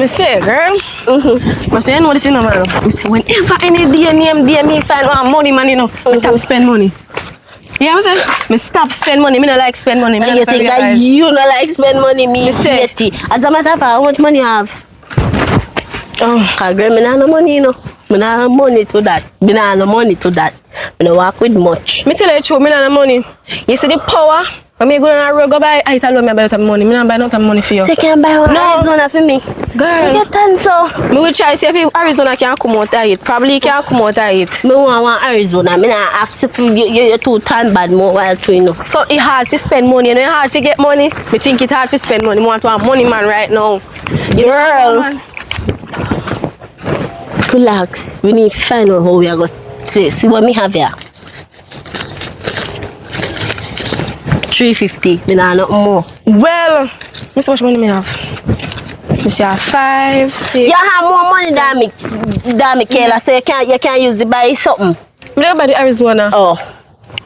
Me say, girl. But you know this in man. Me say, whenever any day me find money, man, you know, me stop spend money. Yeah, I'm saying? Me stop spend money. Me not like spend money. And you think that you not like spend money, me get it. As a matter of fact, how much money you have? Oh, girl, me not no money, you know. Me not have money to that. Me not have no money to that. Me not work with much. Me tell you the truth, me not have money. You see the power? When me go on a road, go buy, I tell you me buy out of money. Me not buy out of money for you. So you can buy one Arizona for me? Girl. Me get 10 so. Me will try to see if Arizona can come out of it. Probably can come out of it. Me want one Arizona. Me not ask if you too tan bad more while to you know. So it's hard to spend money. You know, it's hard to get money. Me think it's hard to spend money. Me want one money man right now. Girl. Relax. We need to find out how we are going to see what me have here. 350. Me nah nothing more. Well, me see how much money me have. Me see 5, 6. You have more money than me, Kayla. So you can't use it buy something. Me don't buy the Arizona. Oh.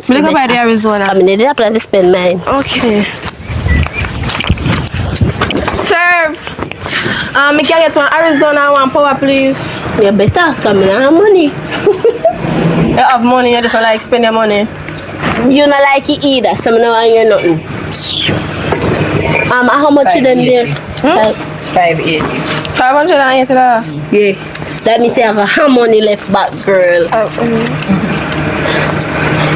Me don't buy the Arizona. I mean, they didn't plan to spend mine. Okay. Sir, me can get one Arizona and one power, please. You better, because me don't have money. You have money, you just don't like spend your money. You not like it either, so I don't want you nothing. How much is them there? 580. $580. Yeah. Let me say I have money left back, girl.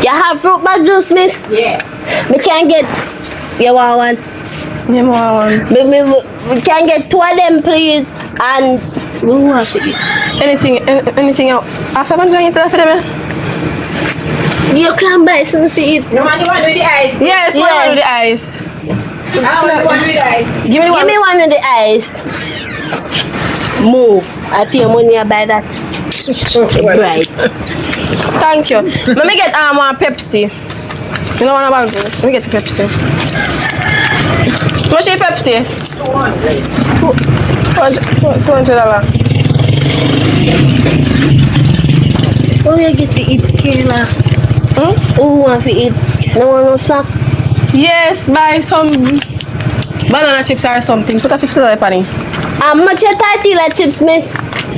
You have fruit bag juice, miss? Yeah. Me can get. You want one? You want one? We can get 2 of them, please. And who wants to eat? Anything else? $580 for them? You can buy something to eat. You want the one with the ice? Yes, Yeah. one with the ice. I want the one with the ice. Give me one. Give me one with the ice. Move. I feel money I buy that. Right. Thank you. Let me get one Pepsi. You know what about this? Let me get the Pepsi. How much is Pepsi? $200. Oh, you get to eat, Kayla. Who want to eat? No one no snack? Yes, buy some banana chips or something. Put a $50 penny. How much your tortilla chips, miss?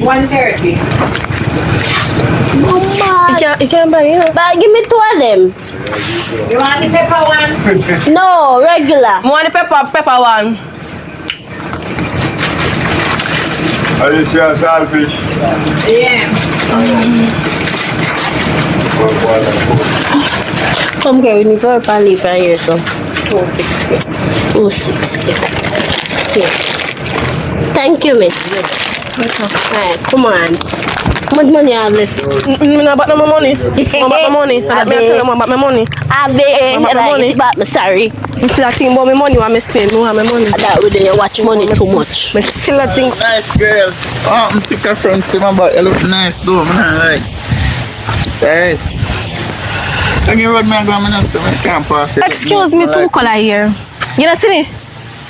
130. Mama. You can buy, you know. But give me 2 of them. You want the pepper one? No, regular. I want the pepper one. Are you sure saltfish? Yeah. Come here, we need to pan leaf right here, so. 260. 260. Here. Thank you, miss. Alright, come on. How much money I have left? No, about no money. No, about no money. I tell you about my money. I bet. About my money. But I'm sorry. I still think about my money. I spend more on my money. That would you watch money too much. But still I think. Nice girl. Oh, I'm taking front to my body. You look nice though, man. Like, hey. Can you road me and go and I can't pass it. Excuse me, two color here. You don't see me?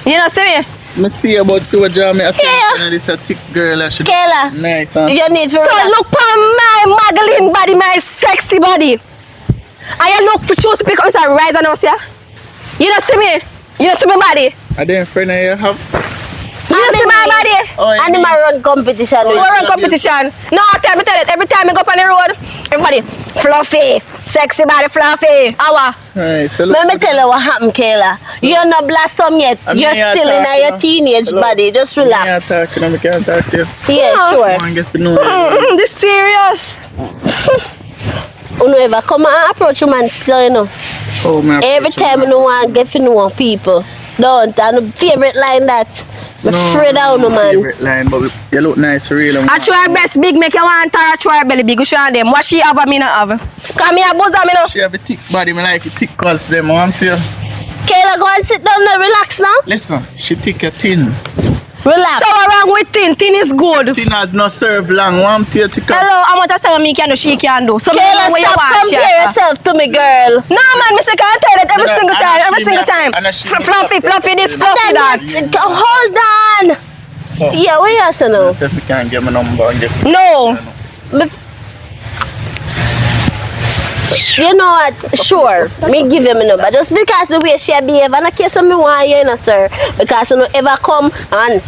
You don't see me? I see about see what draw me attention and this a thick girl. Kayla, nice. you need to So look on my Magdalene body, my sexy body. I look for shoes to pick up this rise and house, yeah? You don't see me? You don't see my body? I didn't friend you have. You don't see my body? Oh, and him a run competition with We run competition. No, tell me, every time I go up on the road, everybody, fluffy, sexy body, fluffy. Awa. Right, so Let me tell you what happened, Kayla. You're not blossom yet. You're still in your teenage body. Just relax. I can't talk to you. Yeah, sure. I want to get to know you. This serious. You ever come and approach you, man, so you know. Oh, man. Every time you want to get to know people. Don't. And the favorite line that. I'm afraid of you, man. Favorite line, but you look nice, real. I try best big, make you want her, try belly big. You show them. What she have, I me not have. Come here, bosom, me know. She have a thick body, me like it thick cause them, I want to. Kayla, go and sit down and relax now. Listen, she thick a thin. Relax. So what wrong with thin? Thin is good. Thin has not served long, want to thick up. Hello, I'm not telling me can do, she can do. So Kayla, me know stop compare yourself to me, girl. No man, me say can't tell it every No, single and time, I every see single me- time. and I see me Fluffy, stop fluffy this, it. fluffy that. Hold on. So, Yeah, where you are now? if we can't get my number and get No. You know what? Sure, me give him a number. Just because the way she behave, and I case of me want you, know, sir. Because you know, ever come and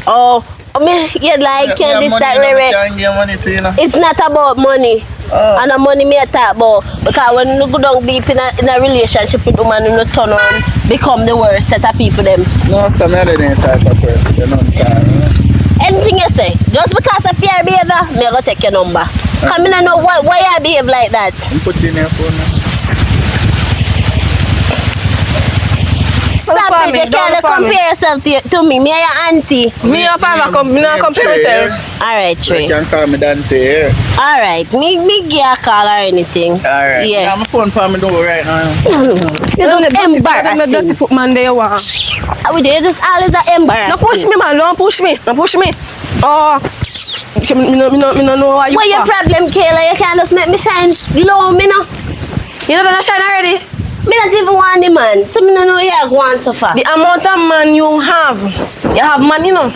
Me, you like Yeah, this, money, that, you know, Rere. can't give money to you, know. It's not about money. And the money me a talk about. Because when you go down deep in a relationship with woman, you turn on, become the worst set of people them. No, some other than type of person. You know what I'm saying? Anything you say, just because of your behavior, me go take your number. Because I don't know why you behave like that. I'm putting your phone now. Stop it, you can't compare yourself to me. Me and your auntie. Me your father not compare yourself. Alright, Trey. You can call me Dante here. Alright, me give you a call or anything. Alright. Yeah. I'm phone for me door right now. You don't embarrassing. Dirty foot man there you want. I would just always embarrassing. Don't push me, man. Don't push me. Don't push me. Oh, me no know why you. What your problem, Kayla? You can't just make me shine low, me no. You know that I shine already. Me not even want the man, so me no know you go on so far. The amount of man you have money, you know.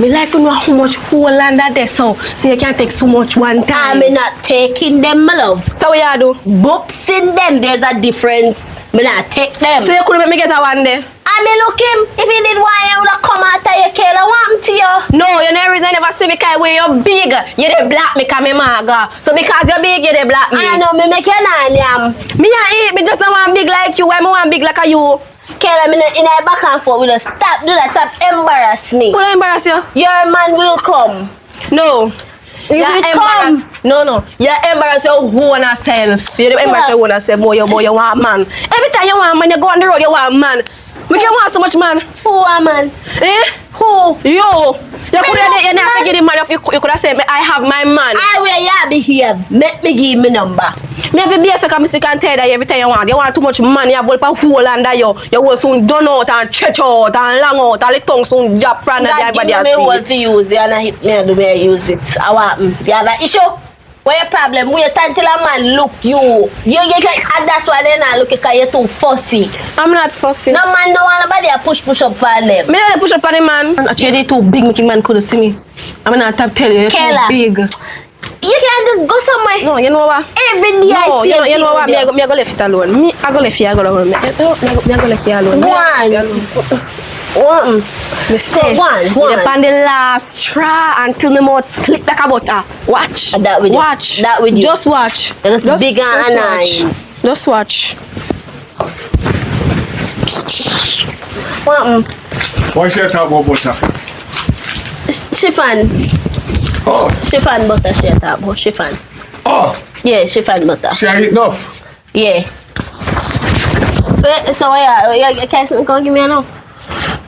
Me like to know how much whole land that there, so you can't take so much one time. I'm not taking them, my love. So what you do? Boops in them, there's a difference. Me not take them. So you couldn't make me get a one day? I mean, look him. If he did want you to come after you, Kayla, want to you. No, you never reason never see me because when you're big, you dey black me because me maga. So because you're big, you dey black me. I know, me make you nanyam. Me a eat, me just don't want big like you. Why me want big like you? Kayla, me in a back and forth with us. Stop, do that. Stop embarrass me. Would I embarrass you? Your man will come. No. He will come. No. You embarrass your own self. You embarrass your own self. Boy, you want man. Every time you want man, you go on the road, you want man. We can want so much man. Who a man? Eh? Who? You could have never give the man if you could have said I have my man. I will you behave. Make me give me number. Me have to be a second I can tell that every time you want. You want too much money, you have a whole under you. You will soon done out and stretch out and long out and the tongue soon drop from the God everybody give else. me one for use it and I hit me and do me use it. I want you have an issue? What your problem? Wait until a man look you. You get like, and that's why they not look because you're too fussy. I'm not fussy. No man, no one nobody a push up on them. Me not push up on the man. Actually, they too big, making man couldn't see me. I'm not tell you, you're Kayla. too big. You can't just go somewhere. No, you know what? Every day No, I see you know what? Me I people go left it alone. Me I go left you alone. Me I go left you alone. One. Me say, one. you on the last straw until me mouth slip like a butter. Watch. That with you. Watch. That with you. Just watch. Just big and watch. annoying. Just watch. One. Why should I talk about butter? Chiffon. Oh, Chiffon butter she talk about. Chiffon. oh, Yeah, chiffon butter. she ain't enough. Yeah. Wait, so you can't come give me a no?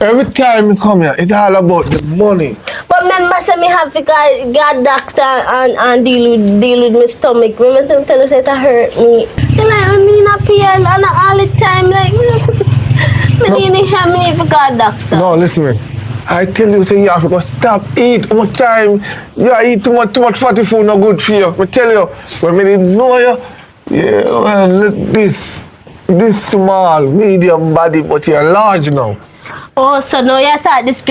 Every time you come here, it's all about the money. But remember, say me have to go doctor and deal with my stomach. Remember to tell us that it hurt me. You like, I mean, I pain and all the time, like, me didn't hear me if I got doctor. No, listen to me. I tell you, say you have to go stop eat too much time. You eat too much fatty food, no good for you. I tell you, when me didn't know you, yeah, well, this small, medium body, but you're large now. Oh, so now you thought this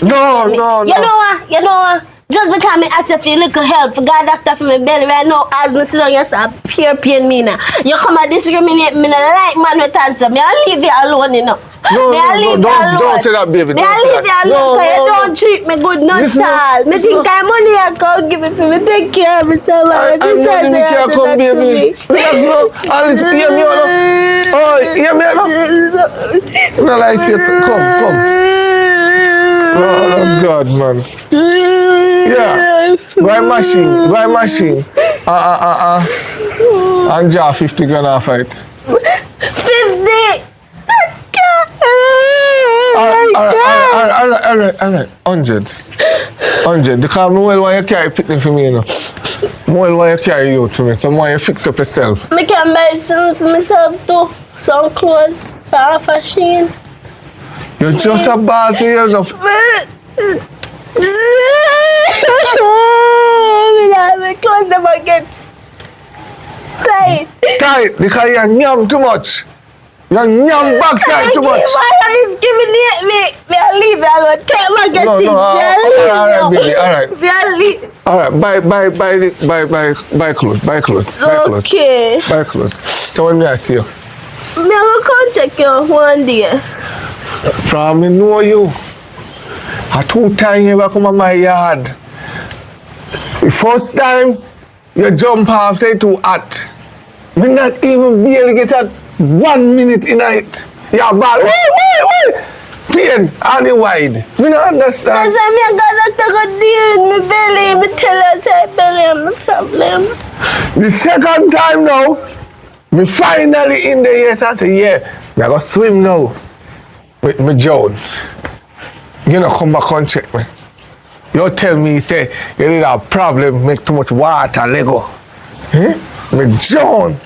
No. You know what? Just because I ask you for a little help, for God doctor for my belly right now, as me sit down, you say, pure pain me now. You come and discriminate me, not like man with answer. Me, I'll leave you alone, you know. Don't say that, baby. Me, I'll leave you alone, because you don't treat me good, not Listen, all. Me think I money I can't give it for me. Take care of myself. I'm not in the care, come, baby. Let's go. Alice, hear me, no? Oh, hear me, no? No, like, come. Oh, God, man. Yeah. Buy machine. And jar 50 grand off it. 50! Alright. 100. Because I well want you carry picnic for me, you know. More want you carry you to me, so more you fix up yourself. I can buy some for myself too. Some clothes for fashion. You're just a bad for yourself. My clothes never get tight. Because you yam too much. You yam backside too much. Why discriminate me? I leave it alone. Take my get things. Alright, baby, alright. I leave. Alright, buy clothes. Okay. Buy clothes. So when I see you. Me I will come check you one day. From me know you. A 2 times you ever come on my yard. The first time, you jump off, say too hot. Me not even barely get at 1 minute in it. You're bad. Wait. Pain, on the wide. Me not understand. I say me gonna take a deal in my belly. Me tell her say belly am the problem. The second time now, me finally in the yes and say, yeah, me go swim now with me Joan. You know, come back and check me. You tell me, say, you did a problem, make too much water, Lego. Eh? Me Joan.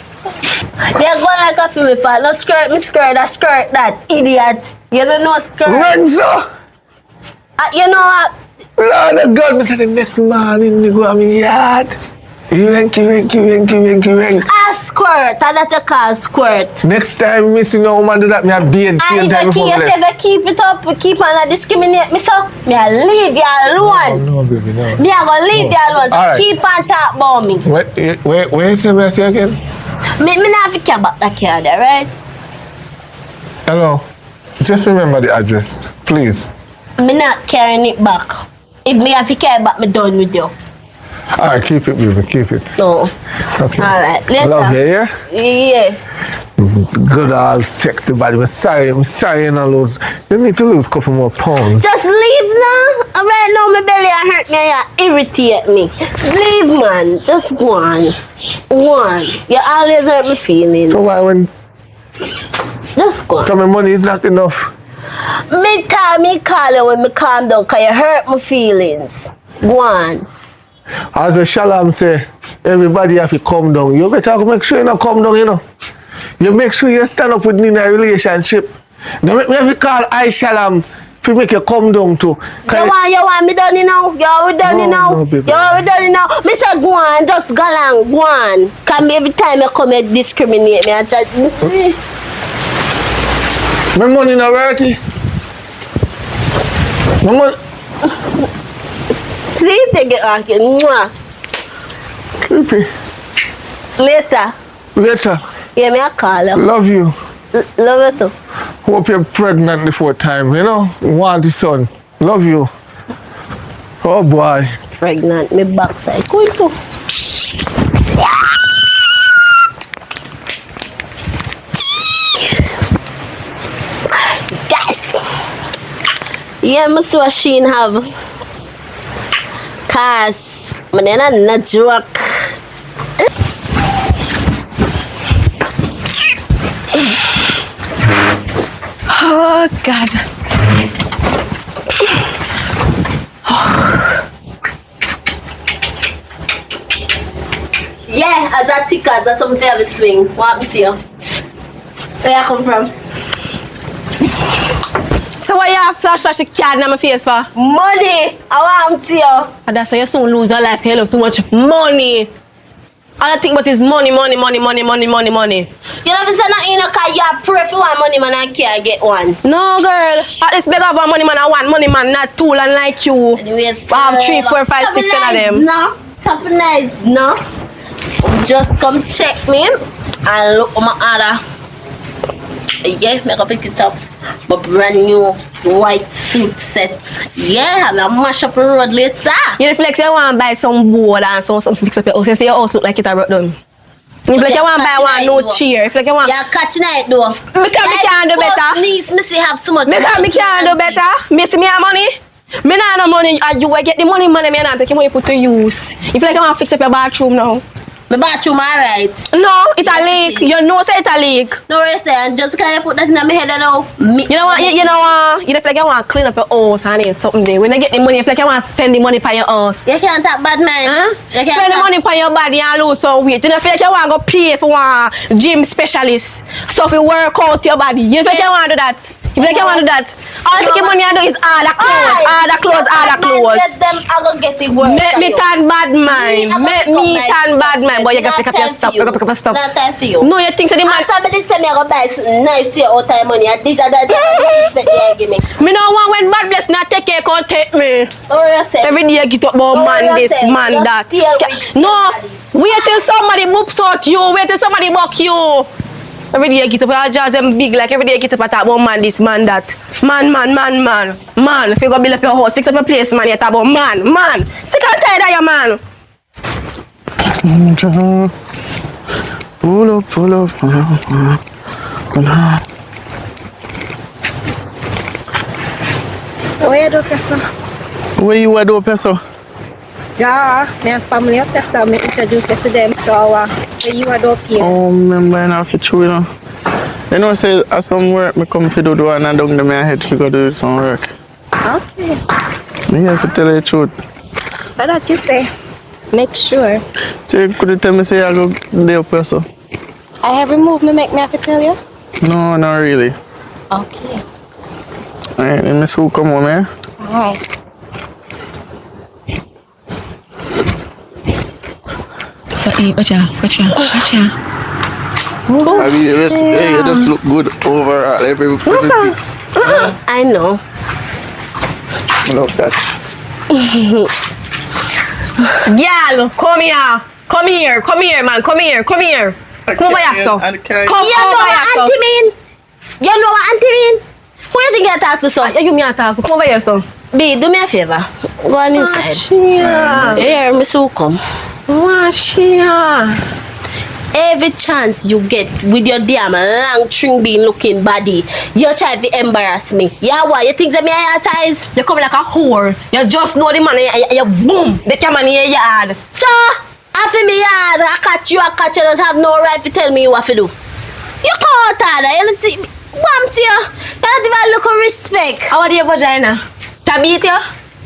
You're going like a film for no skirt, me skirt, that skirt, that idiot. You don't know skirt. Renzo! You know what? Lord of God, me say the next morning, me go to my yard. You rank. A squirt, that you call squirt. Next time, me see no woman do that, me a beard same time before me left. If you keep it up, keep on discriminate me, so me a leave you alone. No, baby, no. Me a go leave you alone, so Alright. keep on talk about me. Where you say me say again? Me not have to care about that car there, right? Hello. Just remember the address, please. Me not carrying it back. If me have to care about me done with you. Alright, keep it, baby, keep it. No. Okay. Alright, later. Love you, yeah? Yeah. Good old sexy body. I'm sorry you not lose. You need to lose a couple more pounds. Just leave now. Right now my belly hurt me and you irritate me. Leave, man. Just go on. You always hurt my feelings. So why when Just go on. some of my money is not enough? Me call you when me calm down because you hurt my feelings. Go on. As a Shalom say, everybody have to come down. You better make sure you not come down, you know. You make sure you stand up with me in a relationship. Don't make me have to call I Shalom to make you come down too. You want me done now? You already done No, now? no, baby. You already done now? Me say go on, just go along, go on. Because every time you come you discriminate me. I just... My money not worthy. My money... See, take it back. Mwah. Creepy. Later. Later. Yeah, me I call you. Love you. Love you too. Hope you're pregnant before time, you know? Want the son. Love you. Oh boy. Pregnant, me backside. Go into. Guys. Yeah, me see what she have. Cause, man, I'm not joke. Oh, God. Yeah, as a ticker, as something have a swing. What happened to you? Where you come from? So why you have flash the card in my face for? Money! I want to you. And that's why you soon lose your life because you love too much money. All I think about is money. You never say nothing, because you pray for one money man and can't get one. No, girl. At least beg of a money man, I want money man, not tool and like you. Anyways, I have 3, 4, 5, 6 of them. No, top nice, no. Just come check me and look at my order. Yeah, make up pick it up. My brand new white suit set. Yeah, I'm gonna mash up the road later. You feel like you want to buy some board and some fix up your house. You say your house look like it broke down. You feel like you want to buy one no chair. You feel like you want. Yeah, catching it though. Because me can't do better. Please, me see have so much. Because me can't do better. Me see me have money. Me not have no money. And you will get the money, me not take your money put to use. You feel like you want to fix up your bathroom now. My bathroom alright. No, it's a leak. You know say it's a leak. No worries, and just because I put that in my head now. You know what? You feel like you want to clean up your house and it's something there. When you get the money, you feel like you want to spend the money for your house. You can't talk bad man. Huh? Spend the money for your body and lose some weight. You don't feel like you want to go pay for one gym specialist. So if you work out your body, you feel like you want to do that. You feel like you want to do that. All you take your money and do is order clothes. Let them, I go get the work. Make me turn bad mind. Make me turn bad mind. Boy, you gotta pick up your stuff. You gotta pick up your stuff. Not time for you. No, you think so the man. After me did say me I go buy something nice here all time money. And this and that, disrespect you give me. Me no want when bad bless not take care, can't take me. Or you say. Every day you get up about man this, man that. No, wait till somebody whoops out you. Wait till somebody buck you. Every day you get up, your jaws them big, like every day you get up and talk about man this, man that. Man. Man, if you go build up your house, fix up your place, man, you talk about man. Sick and tired of you, man. Pull up. Where do you Where you are, though, Peso? Ja, my family up there, so me introduce you to them. So, where you are up here? Oh, remember, I have to chew, you know. You know, say, at some work, I come to do the one and down to my head to go do some work. Okay. I have to tell you the truth. What that you say? Make sure. So, could you tell me, say, I go there, Peso? I have removed me, make me have to tell you? No, not really. Okay. Alright, let me see who come home, eh? Alright. Watch out. I mean, you just look good overall, every bit. I know. Love that. Girl, come here, man. Come over here, so. Come You know over what here, so. auntie mean? You know what auntie mean? Who you think you talk to, son? You me a talk. Come over here, so. B, do me a favor. Go on inside. Yeah. Here, me so come. Watch here. Every chance you get with your damn long string bean looking body, you try to embarrass me. Yeah, what? You think that me a size? You come like a whore. You just know the man, you boom, the camera in your yard. So, after me yard, I catch you don't have no right to tell me what to do. You come out of there, you see me. Bam to you. You don't even look with respect. How do your vagina? Tabit you?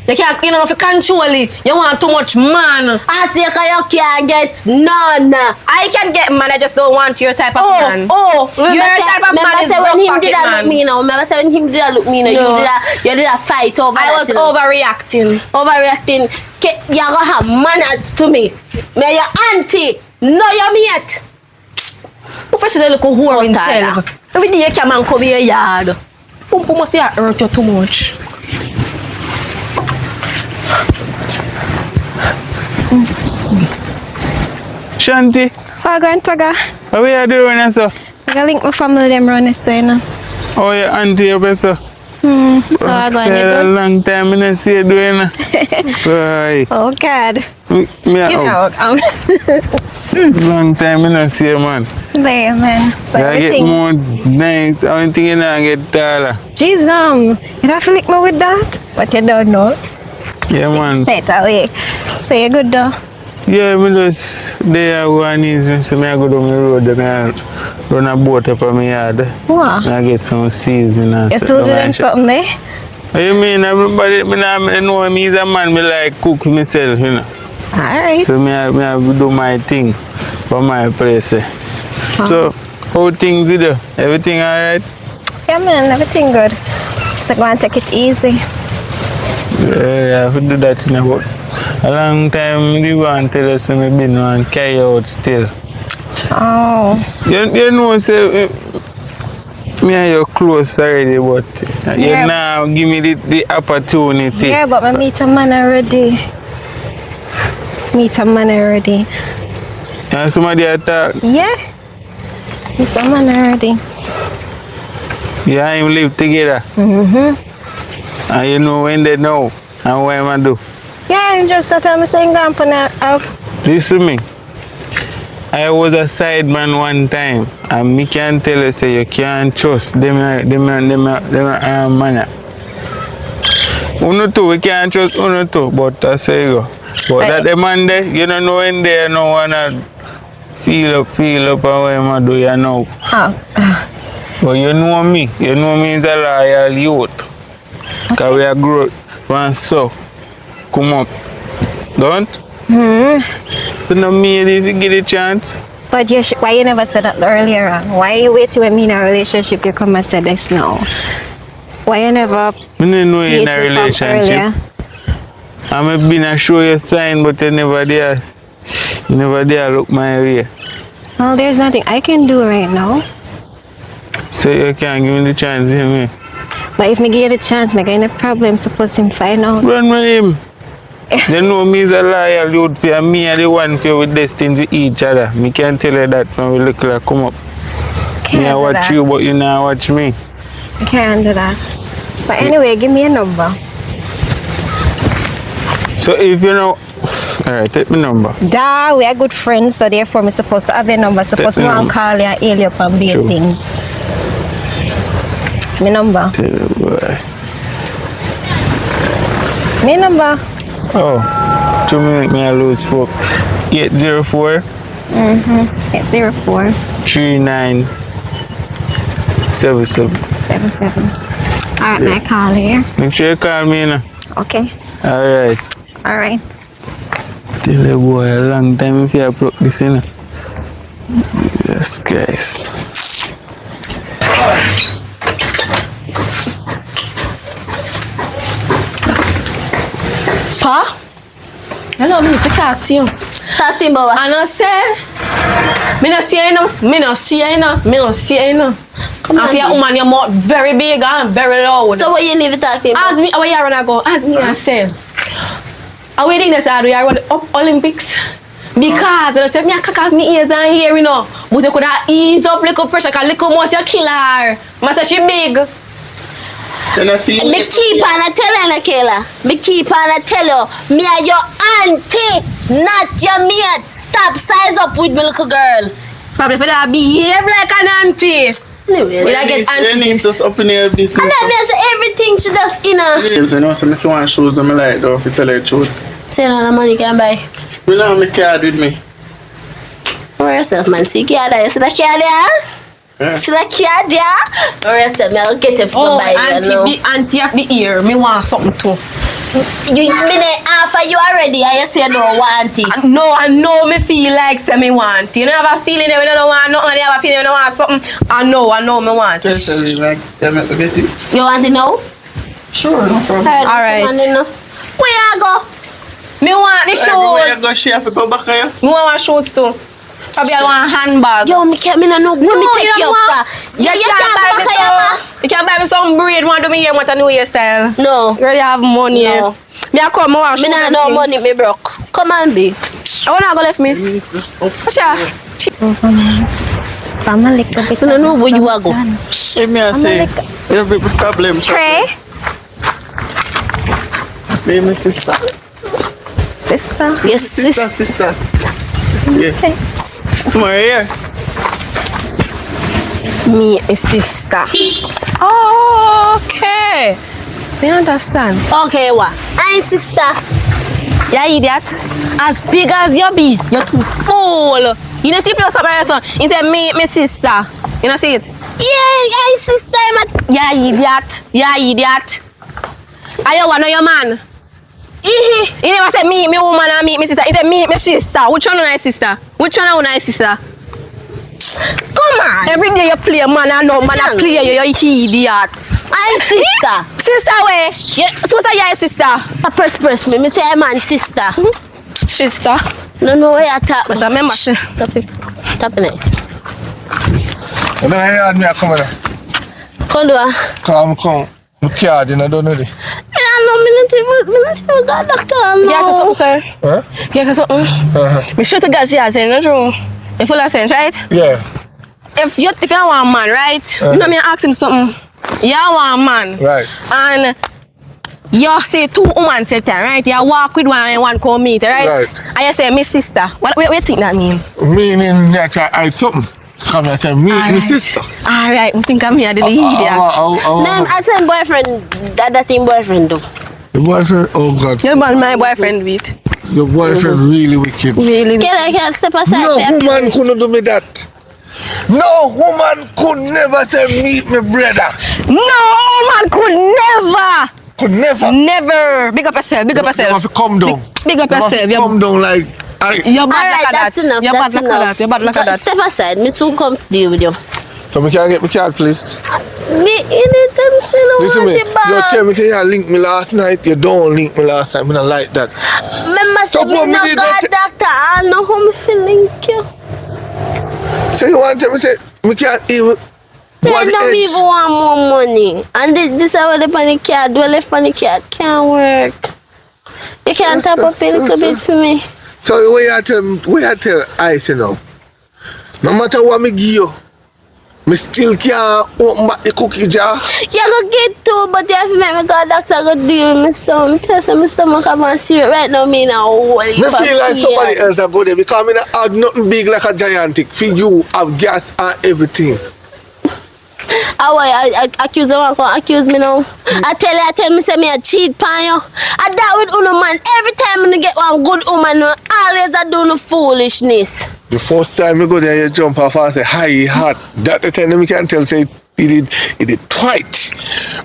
You can't, if you control it, you want too much man. I say you can't get none. I can get man, I just don't want your type of man. Remember Your type of man is say when him did pocket that man. look me now. Remember say when him did that look me now. No. You did a fight over I that, was you know. overreacting. Overreacting. You gonna have manners to me. Me your auntie. No, you mate. Professor look a whore Oh, himself. Every day you come and come here yard. Pum must say I hurt you too much. Shanti, Oh, go and Taga. how are you doing, sir? I gotta link my family them run this way now. Oh, your auntie, your Peso? So I go and you A good? long time I didn't see you doing. Boy, Oh, God. me You out. know, Long time I didn't see you, man. there, man. So I get everything. more nice. I don't think you know I get taller. Jeez, you don't feel like me with that? But you don't know. Yeah, man. Say it away. So you're good though? Yeah, me just there go and easy. So me I go down the road and I run a boat up on my yard. Wow. And I get some season and You sit still down doing and chat. something there? What you mean? Everybody, me know me is a man. Me like cook myself, you know. Alright. So me I do my thing for my place. So how things you do? Everything alright? Yeah, man, everything good. So go and take it easy. Yeah, I have to do that in about a long time. You want to tell us me been on carry out still. Oh. You know, say me and you close already, but you Yeah. now give me the opportunity. Yeah, but I meet a man already. And somebody attack. Yeah. Meet a man already. Yeah, and live together. And you know when they know and what am I do. Yeah, I'm just not tell me saying go and put a Listen me. I was a side man one time, and me can tell you say you can't trust them man. Uno too, we can't trust uno too, but I say you go. But that the man there, you don't know when they no wanna feel up and what am I do, you know. But you know me is a loyal youth. Because we are growth and so come up. Don't? You know me if you get a chance. But why you never said that earlier on? Why you wait till we in a relationship you come and say this now? Why you never I don't know you in a date me from relationship. earlier? I may been a show you sign but you never there. You never there look my way. Well, there's nothing I can do right now. So you can't give me the chance, you hear me? But if me give you the chance, me get any problem, suppose him find out. Run with him. They know me is a loyal youth for me and the one for we destined to each other. Me can tell you that when we look like come up. can't Me I do watch that. you, but you not watch me. I can't do that. But anyway, give me a number. So if you know, alright, take my number. Da, we are good friends, so therefore I'm supposed to have your number. Suppose Take me the want number. call you and hail you up and be True. things. My number. Tell you, boy. My number. Oh, 2 minutes me I lose folk. 804 804 3977. 77. Alright, my call here. Make sure you call me now. Okay. Alright. Alright. Tell you boy a long time if you plug this in. Jesus Christ. Pa? Hello, me need to talk to you. Talk to him, Baba. I know say, me no see you know, me no see you know, me no see you know. Come And on, for your babe. woman, your mouth very big and very loud. So what you need to talk to him? Ask me, how a year and ago, ask me and say, how we think this are the Olympics? Because they said me I cock off me ears and hair, you know. But you could have ease up little pressure, because little more you kill her. I say she big. Then I see Me keep on a tell you, Kayla. Me keep on a tell you. Me are your auntie, not your mate. Stop size up with me, little girl. Probably for that behave like an auntie. Anyway, Will I get Your auntie? name's just up in here business. and then there's everything she does in her. James, I know some see one shoes that I like though, if you tell her the truth. Say no, the money can buy. Me don't have my card with me. For yourself, man. See, card there. See the card there? Yeah. See the card there? For yourself, man. I'll get it Oh, from buy you, know. auntie of the ear, me want something too. You minute after you already, and you say you don't want it. No, I know me feel like say me want. You know have a feeling that we don't want nothing, and you have a feeling you don't want something. I know me want. Tell me like, you make me get it. You want it now? Sure, no problem. Alright. Come on, you know. Where you go? Me want the Everywhere you shoes. go, she have to go back here. Me want shoes too. Probably I want a handbag. Yo, me can't, me no know. No, me take you you don't up. want. You can't go back here, ma. You can buy me some braid. Want to do me hair with a new hairstyle. No. You already have money. No. Me I come. I want Me shoes. not no money, me broke. Come on, be. I wanna go left me. What's that? I'm a little bit. Me no know where you are go. Let me say, you have a problem. Trey, Me, my sister. sister. Yes, sis. Sister. Yeah. Tomorrow here. Me, a sister. Oh, okay. Me understand. Okay, what? I sister. Yeah, idiot. As big as you be, you're too full. You know, see people something else. He said, me, my sister. You know, see it? Yeah, I sister. Yeah, idiot. Yeah, idiot. Are you one of your man? He never said me woman and me sister. He said me sister. Which one is my sister? Which one is my sister? Come on. Every day you play man and no man I play you, you idiot. I sister. Sister where? Yeah. So say your sister. Press me. Me say I'm man sister. Sister. No, where you talk. But I remember she. Tap it nice. And then I had me a come in. Come do it. Come. My card, you know, don't know this. No, me not even got doctor. No. Yeah, so something, sir. Huh? Yeah, so something. Me sure to get here saying, no true. You full of sense, right? Yeah. If you want a man, right? You know me ask him something. You want a man. Right. And you say two women sit there, right? You walk with one and one come meet, right? Right. And you say, me sister. What do you think that mean? Meaning that I something. Come here and say, me, my sister. Alright, I think I'm here the idiot. Name I say boyfriend. That thing boyfriend do. Your boyfriend? Oh God. Your man, my boyfriend with. Your boyfriend really wicked. Really? Girl, I can't step aside. No for a few woman minutes. couldn't do me that. No woman could never say meet my brother. No, man could never. Could never. Never. Big up yourself. Big up You yourself. have to come down. Big up You have yourself. to come down like You're bad Alright, like that's that. enough. You're That's bad like enough. that. You're bad like that. Step aside. Me soon come deal with you. So me can get my card, please. Me anytime she no Listen want me. it You back. tell me say you link me last night. You don't link me last night. Me not like that. Remember say So me what me no did got that- doctor. I know how me feel link you. So you want to tell me say we can't even They go on the don't edge. even want more money. And this is what the panic card. Well, the panic card can't work. You can't tap up a little bit for me. So we had to Ice, you know. No matter what me give you, Me still can't open back the cookie jar. You go get two, but you have to make me go to doctor go deal with my son. Tell some my stomach have a serious right now. Me now holy. Me feel like somebody else have go there because me not have nothing big like a gigantic. For you have gas and everything. I accuse the one come accuse me now. I tell me say me a cheat pan you. I that with uno man. Every time I get one good woman, always I do no foolishness. The first time you go there, you jump off and say, hi, hot. That the time you can tell, say, he did twice.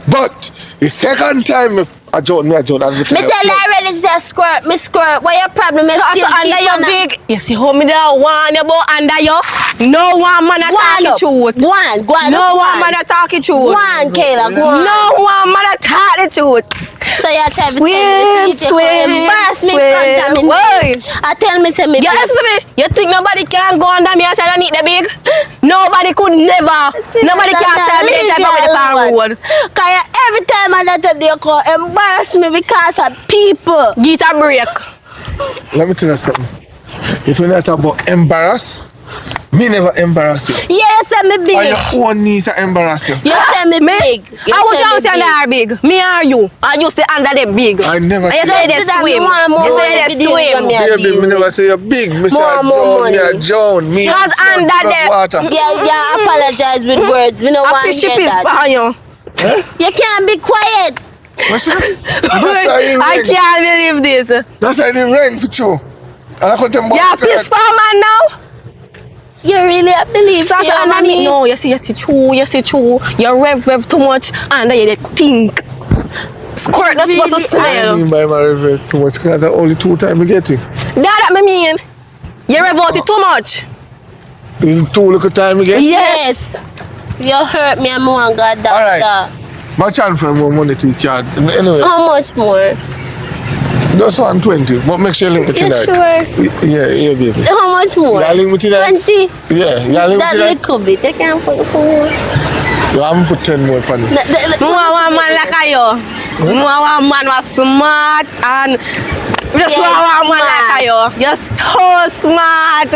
But the second time, I don't. Me tell you already say squirt, me squirt. What your problem is? So under your big, you see how me there one about under you? No one man a talk the truth. Go on. No one man a talk the truth. One, Kayla, go on. No one man a talk the truth. So you tell me Swim. I tell me say me You listen to me. You think nobody can go under me and say I need the big? Nobody could never. Nobody can tell me that I'm the road. Cause every time I let you go embarrass me because of people. Get a break. Let me tell you something. If you're not about embarrass, me never embarrass you. Yes, I'm big. Or your own knees are embarrass you. You say me big. I want you to stand there big. Me or you? I used to under them big. I never And you say they swim. You say they swim. Baby, me never say you're big. Me say you're John. Me Just under them. water. Yeah, apologize with words. We don't I want to fish hear is that. for you. You can't be quiet. What's that? I can't believe this. That's how it rain for you. And I cut them You're a piss for man now? You really believe So your money? no, you see true. You rev too much and then you think. Squirt not supposed to I smell. mean by my regret too much because that's only 2 times I get it. That me mean. You rev out it too much. In 2 little time I get it? Yes. You hurt me and more God doctor. Alright. My transfer more money to your card. Anyway, How much more? just 120. But make sure you link me You tonight. sure? Yeah, baby. How much more? You link me tonight? 20? Yeah, you link me That tonight? little bit. You can't put for more. You haven't put 10 more for me. More man like you. More man was smart and just Yes, one man like you. You're so smart.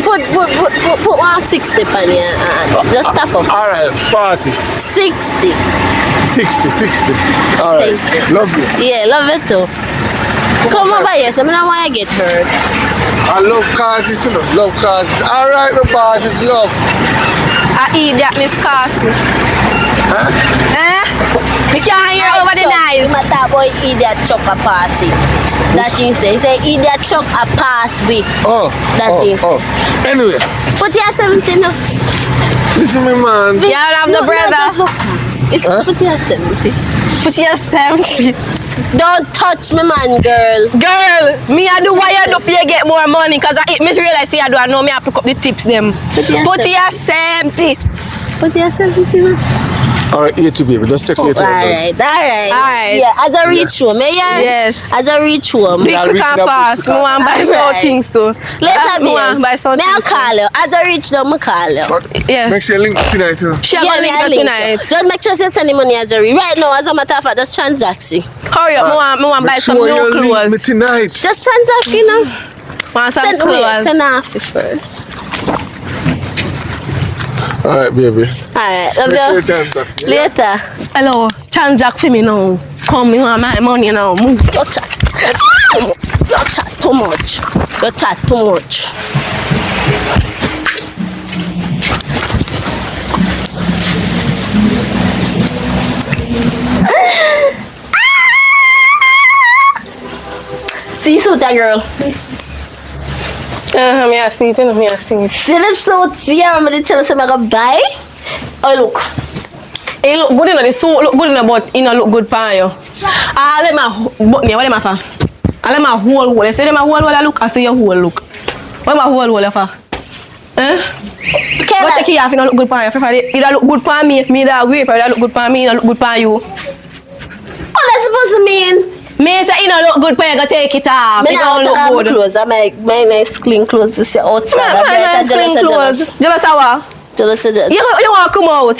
Put 160 on your hand. Just tap up. Alright, 40. 60. 60. Alright, Thank you. love you. Yeah, love it too. Come over here, so I don't want to get hurt. I love causes, you know. Love causes. Alright, my boss, it's love. I eat that Miss Carson. Eh? We can't hear over the You knife. might talk about idiot chop a pass it. That thing say. He say idiot chop a pass with. Oh, That is. Anyway, Put your 70 now. listen me, man. You don't have no brother. It's put your 70. Put your 70. Don't touch me, man, girl. Girl, me I do what you do for you get more money. Cause I me realize I do I know me I pick up the tips them. Put your 70. Put your 70 now. Alright, 80, baby. Just take 80. Alright. Alright. Yeah, as a reach home, eh? Yes. As a reach home. Be quick and fast. Me want buy some Alright. things too. Later, Me want buy Bills. some Me I'll things. call you. As a reach them, I call you. Yes. Make sure you link tonight, you know. She gonna link her tonight. Just make sure you send the money as a reach. Right now, as a matter of fact, just transaction. Hurry up, me want buy Make some sure new you link me clothes. tonight. Just transact, you know. Want some Send clothes. off first. Alright, baby. Alright, love Make sure you you. transact. Later. Hello, transact for me now. Come, me want my money now. Move. Don't chat too much. You chat too much. See you that girl. Me a see it, me a see it. See the suit here, I'm gonna tell us I'm gonna buy. Oh look. It look good enough. The suit look good enough, but it not look good for you. I let my button here. What them a for? I let my whole hole. You see them a whole hole look. I see your whole look. What my whole hole for? Eh? Okay, But take it off. It not look good for you. It don't look good for me. Me that weird. It don't look good for me. It don't look good for you. what that's supposed to mean? Me say it don't look good for you. Go take it off. Me It now don't take off look my good. clothes. I my nice clean clothes to see outside. My nice clean clothes. Jealous of what? Jealous of that. You want to come out?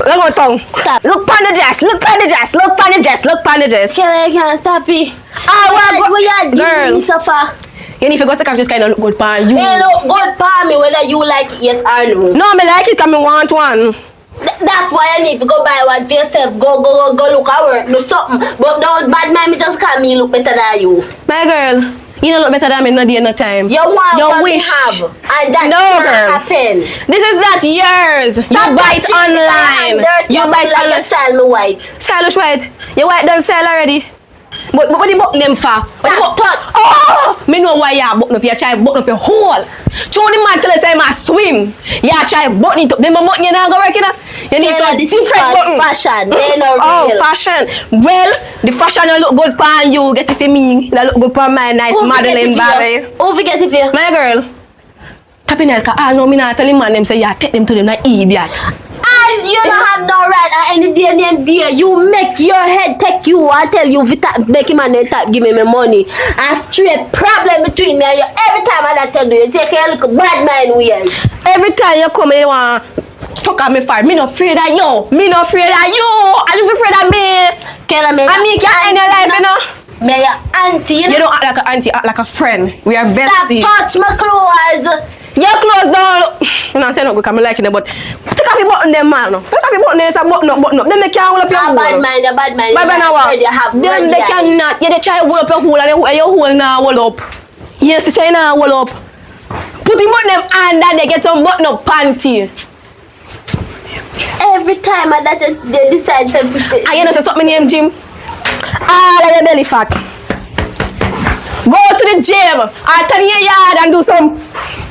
Look on tongue. Stop. Look on the dress. Look on the dress. Look on the dress. Look on the dress. Can I can't stop it? Ah, What you girl. doing so far? You need to go take off this kind of look good for you. They look good for me whether you like it, yes or no. No, me like it because me want one. That's why I need to go buy one for yourself. Go look at work, do something. But don't bad mind me just call me look better than you. My girl, you don't look better than me no day, no time. You want you what wish. me have, and that No, can't girl. happen. This is not yours. You Stop buy it touching me online. like I'm dirty. You I'm buy it like online. a Salma White. Stylish white. Your white done sell already. But what the button them for? Stop touch. Oh! Me know why you button up. You try button up your hole. Show the man tell us I must swim. You try button it up. Then my button you not go work, you know? You need Kayla, to this is different called button. fashion. They no Oh, real. fashion. Well, the fashion will look good for you. Get it for me. That look good for my nice Who forget modeling it for body. you? Who forget it for you? My girl. Tapping else, cause I know me not tell him man them say yeah, take them to them like idiot. And you don't have no right at any day name dear. You make your head take you and tell you make him and tap give me my money. A straight problem between me and you. Every time I tell you, you take a little bad mind weird. Every time you come and you want fuck at me for me not afraid of you. Me not afraid of you. Are you afraid of me? Kayla, me I mean can't end your life, you know. Me your auntie, you You know. don't act like an auntie, act like a friend. We are Stop besties. touch my clothes. Your clothes down. You know I'm saying no good because I liking it, but take off your button them man. Take off your button them, say button up. Then they can't hold up your Ah, hole. bad mind, you bad mind. Bad mind now what? You have Then they cannot. Yeah, they try to hold up your hole and your hole now hold up. Yes, they say now hold up. Put the button them under, they get some button up panty. Every time I they decide something. And you know say something name Jim? All of your belly fat. Go to the gym or turn your yard and do some.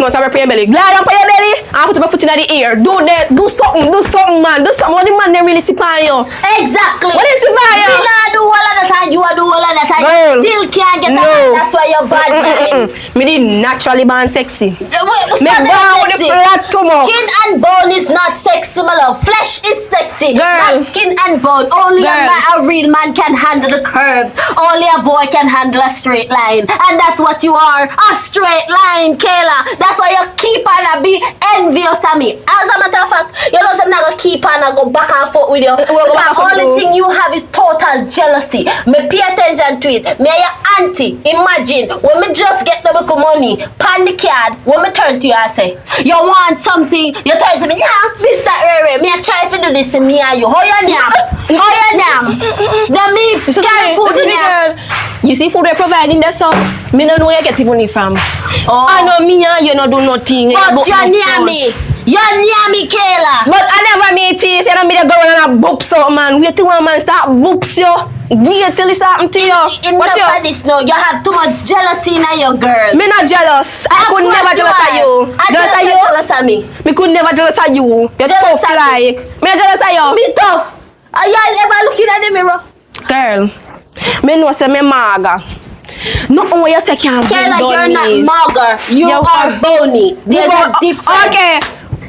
No, sorry for your belly. Glide up on your belly and put my foot in the air. Do something, man. Do something. What the man they really sip on you? Exactly. What is sip on you? Me not do all of that and you do all of that and Girl. you still can't get No. that. That's why you're bad mind. Me did naturally born sexy. What's Me not born with the sexy? flat tumor. Skin and bone is not sexy, my love. Flesh is sexy. Girl. Not skin and bone. Only Girl. a real man can handle the curves. Only a boy can handle a straight line. And that's what you are. A straight line, Kayla. That's why you keep on be envious of me. As a matter of fact, you know I'm not gonna keep on and go back and forth with you. go back and The forth only too. thing you have is total jealousy. Me pay attention to it. Me your auntie. Imagine when me just get the little money, pan the card, when me turn to you and say, you want something, you turn to me, yeah, this, that, rare. Me I try to do this to me and you. How you name? How you name? Then me carry food in here. girl. You see food they providing there, so me no know where you get the money from. Oh. I know me and you no do nothing. But you you're near me. You're near me, Kayla. But I never meet you if you don't be the girl and a boop so man. Wait till one man start boops you. Wait till it's happen to you. Watch Enough of you. this now. You have too much jealousy in your girl. Me not jealous. I could never jealous of you. Jealous of you? Jealous of me. Me could never jealous of you. You're Jealous tough of like. Me not jealous of you. Me tough. Are you ever looking at the mirror? Girl, me know say me maga. Nothing what you say can't be Kayla, done you're not me. mager. You You are are- bony. There's a difference. Okay.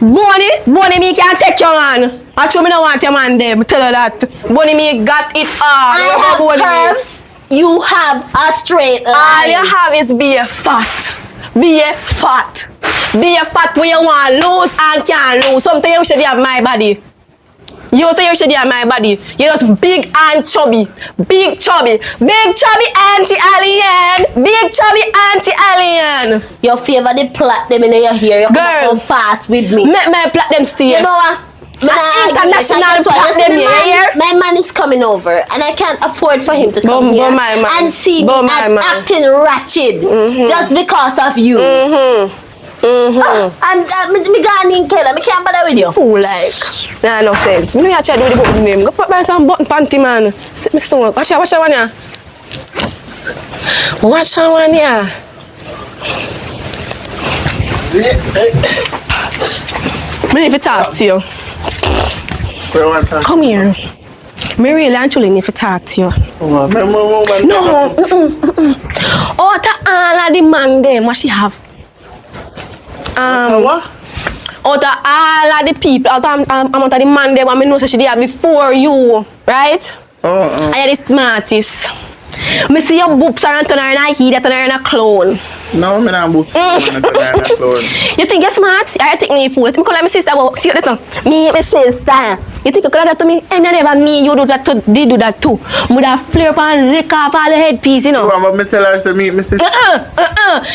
Bonnie me can't take your man. Actually, me don't want your man there. Me tell you that. Bonnie me got it all. I have curves. You have a straight line. All you have is be a fat. Be a fat. Be a fat when you want lose and can't lose. Sometimes you should have my body. You think you should have my body. You're just big and chubby. Big chubby. Big chubby anti-alien. Big chubby anti-alien. You favor the plot them in your hair. You Girl. come fast with me. Make my plot them stay. You know what? International plot them here. My man is coming over and I can't afford for him to come Bum, here bum, my man. and see Bum, me my man. acting ratchet just because of you. Me gone in, Kayla. Me can't bother with you. Fool like. Nah, no sense. Me actually do the button name. Go put by some button panty man. Sit me stomach. Watch that one here. Watch that one here. Me need to talk to you. Come here. Me really and truly need to talk to you. No. Out of all of the man them, what she have? What? Out of all of the people, out of amount of the man them, I know say she did before you, right? And you're the smartest. Me see your boobs and turn her in a heat, turn her in a clown. No, I'm not books. You think you're smart? I think me fool. You call my sister, well, see what that's Me, my sister. You think you could have that to me? And never me, you do that too. They do that too. Would have flare up and lick up all the headpiece, you know. But me tell her to meet my sister.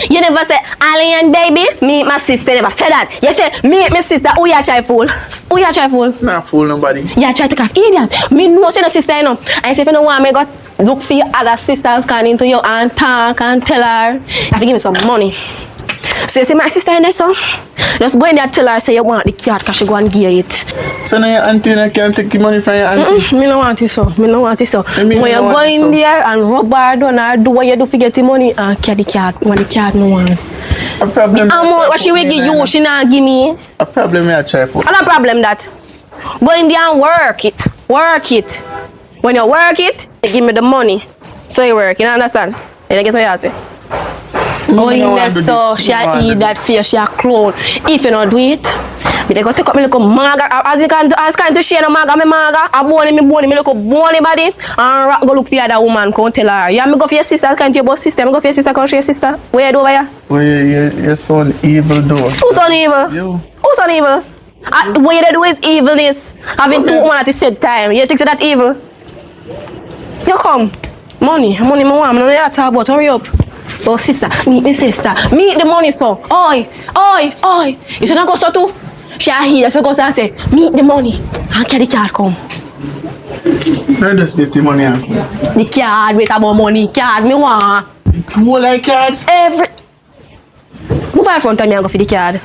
You never say, Alien baby, meet my sister. Never say that. You say, meet my sister. Who you try fool? Who you try fool? Not fool nobody. You try to have idiot. Me know say the sister, you know. I say, if you don't want me, go look for your other sisters, come into your and talk and tell her. You have to give me some money. So you see my sister in there, so just go in there and tell her, say you want the cat, because she go and give it. So now your auntie can't take the money from your auntie? Me no want it so. Me no want it so. I mean, when you go in there and rub her down or do what you do to get the money and carry the cat. When the cat no want. A problem. What she will give you, she not give me. A problem I try put. No problem that. Go in there and work it. Work it. When you work it, you give me the money. So you work, you understand? You get what I say? Go in there so she eat that fish, she a clone. If you don't do it, me they go take up me little maga. As you can to share no maga, me maga. I bone me little bony body. And go look for other woman, come tell her. You me go for your sister, can't you boss sister? Me go for your sister, come show your sister. Where you do over here? Well, your son evil though. Who's son evil? You. Who's son evil? What you do is evilness. Having two women at the same time. You think that evil? You come. Money, me want. Me no talk about. Hurry up. Oh sister, meet me sister. Meet the money so. Oi. You should not go so too. She a hear, so go and say, meet the money. And carry the card come. I just get the money out. The card, wait about money. Card, me want. Who like card? Move in front of me and go for the card.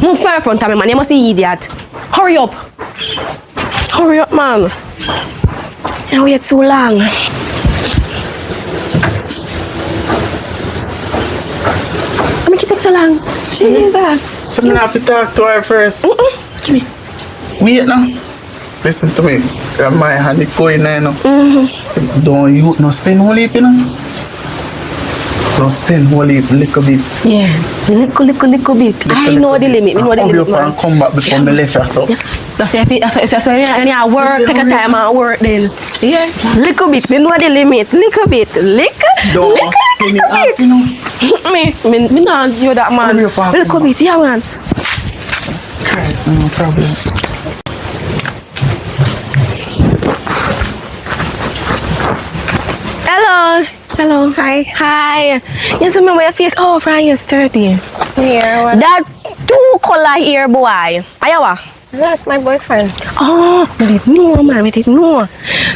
Move in front of me, man. You must be idiot. Hurry up. Hurry up, man. You wait too long. Make it take so long. Jesus. So I have to talk to her first. Give me. Wait now. Listen to me. My hand is going there now. So don't you no spend whole heap, you know? Don't spend whole heap, little bit. Yeah, little bit. I know the limit. I know the limit, man. And come back before me left her, so. That's when you work, take a time and work then. Yeah, little bit. Me know the limit. Little bit. Don't spend it off, you know? Me not you that man. Little bit, yeah, man. Christ, no problem. Hello. Hi. You see me with your face? Oh, Friday is 30. Yeah, what? That two color hair boy. Ayawa. That's my boyfriend. Oh, we didn't know, man. We didn't know.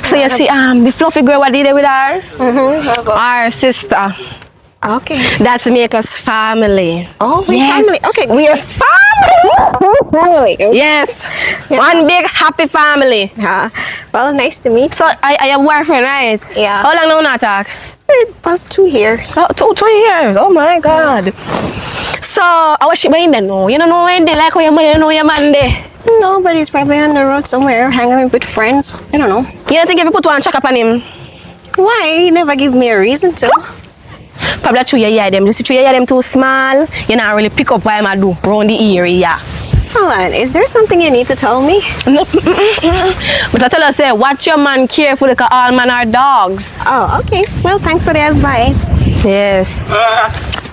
So you see, the fluffy girl, what did they with her? Our sister. Okay. That's make us family. Oh, we're Yes. family. Okay. We're family. Yes. Yeah. One big happy family. Yeah. Well, nice to meet. So I your boyfriend, right? Yeah. How long now not talk? About 2 years. Oh, 2 years. Oh my God. So I wish you mind then no. You don't know when they like how your man, you know your man there. Nobody's probably on the road somewhere, hanging with friends. I don't know. You don't think if you put one check up on him? Why? He never give me a reason to. Probably through your ear them. You see through your ear them too small. You not really pick up what I'm do around the area. Hold on. Is there something you need to tell me? But I tell her say, watch your man careful because all men are dogs. Oh, okay. Well, thanks for the advice. Yes.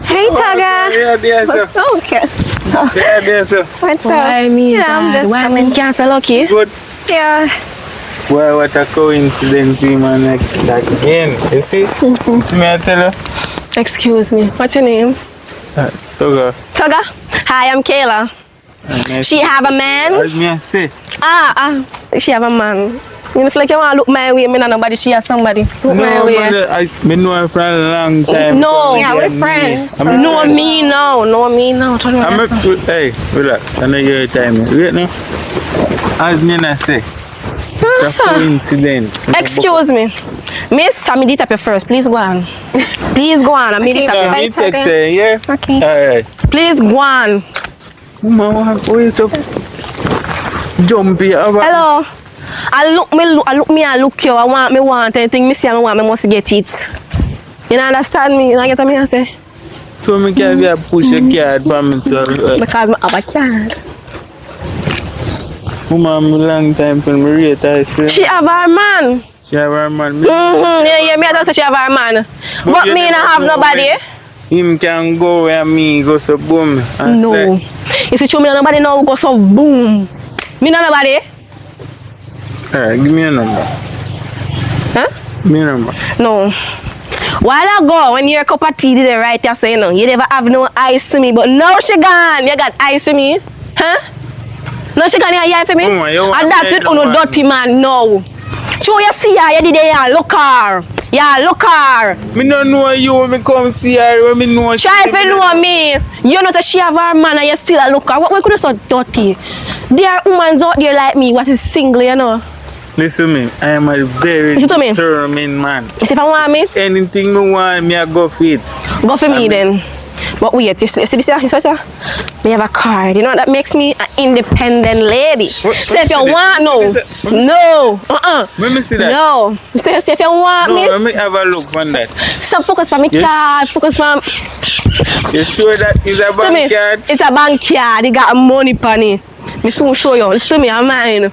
Hey Taga. Yeah, there, sir. Okay. Yeah, there, sir. What's up? Why me? Yeah, I'm just Why coming. me cancel lucky? Good. Yeah. Well, what a coincidence, man, like that again. You see? See me, I tell her. Excuse me. What's your name? Toga. Taga. Hi, I'm Kayla. She have a man? As me I say. She have a man. You know, if like you want to look my way, me not nobody, she has somebody. Look my No, way. man, I know her for a long time. No. Yeah, we're friends. No me now. Turn around. Hey, relax. I know your time. Wait now. As me I say. That's sir. coincidence. Excuse me. Miss, I need it up first. Please go on. Please go on. I need it Okay, up. bye. Me text her, yeah? Okay. Alright. Please go on. Mama, why is so jumpy? Hello. I look you. I want anything. Me see, I want, me must get it. You know, understand me? You know, get what I say? So me can be a push a card for myself. Because I have a card. Mama, I'm a long time for me rate, I say. She have her man. She have her man. Yeah, me I say she have her man. But you me never not have know nobody. Him can go where me go so boom. And No. like, If you show me nobody now go so boom. Me not nobody. alright, give me a number. Huh? Give me a number. No. While ago, when your cup of tea did it right, you say, you never have no eyes to me, but now she gone. You got eyes to me. Huh? Now she gone, you eye for me? Oh, you want And that to with know uno what? dirty man now. So you see her, you did it, look her. Yeah, look her. Me don't know you when me come see her, when me know she. Try if you know me. You know that she have her man and you still a look her. Why could you so dirty? There are women out there like me, what is single, you know. Listen me, I am a very Listen to me. determined man. You see if I want me, Anything me want, me I go for it. go for me then. But wait, you see this here? You see this here? Me have a card. You know that makes me an independent lady. So if you want, no. Let me see that. No. So if you want me, No, let me have a look on that. so focus on me Yes. card, focus on. You sure that is a To me, bank card? it's a bank card. They got money on it. Me soon show you. Listen to me, I'm mine.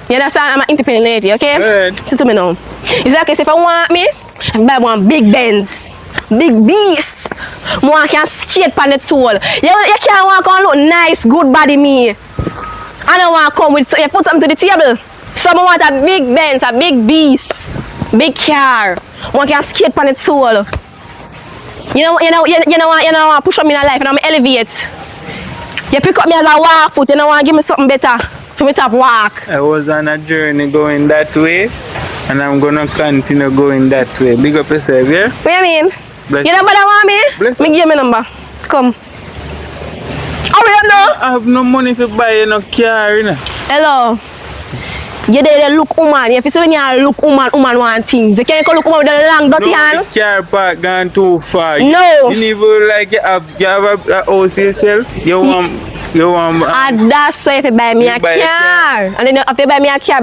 You understand? I'm an independent lady, okay? Good. Listen to me now. It's like if you want me, I buy one big Benz. Big beast. More can skate on the tool. You can't walk on look nice, good body me. I don't want to come with you put something to the table. So I want a big Benz, a big beast, big car. One can skate on the tool. You know want to push up me in life and I'm elevate. You pick up me as a walk foot, you know want to give me something better. For me to walk. I was on a journey going that way, and I'm gonna continue going that way. Big up yourself, yeah? What you mean? Bless You know what I want me? Bless Me give me number. Come. Hurry up now. I have no money to buy no car, you know. Hello. You there look woman. If you see when you look woman want things. You can't go look woman with a long dirty No, hand. the car park gone too far. No. You never like you have a house yourself. You want. And that's so if you buy me a You buy a car. And then if you buy me a car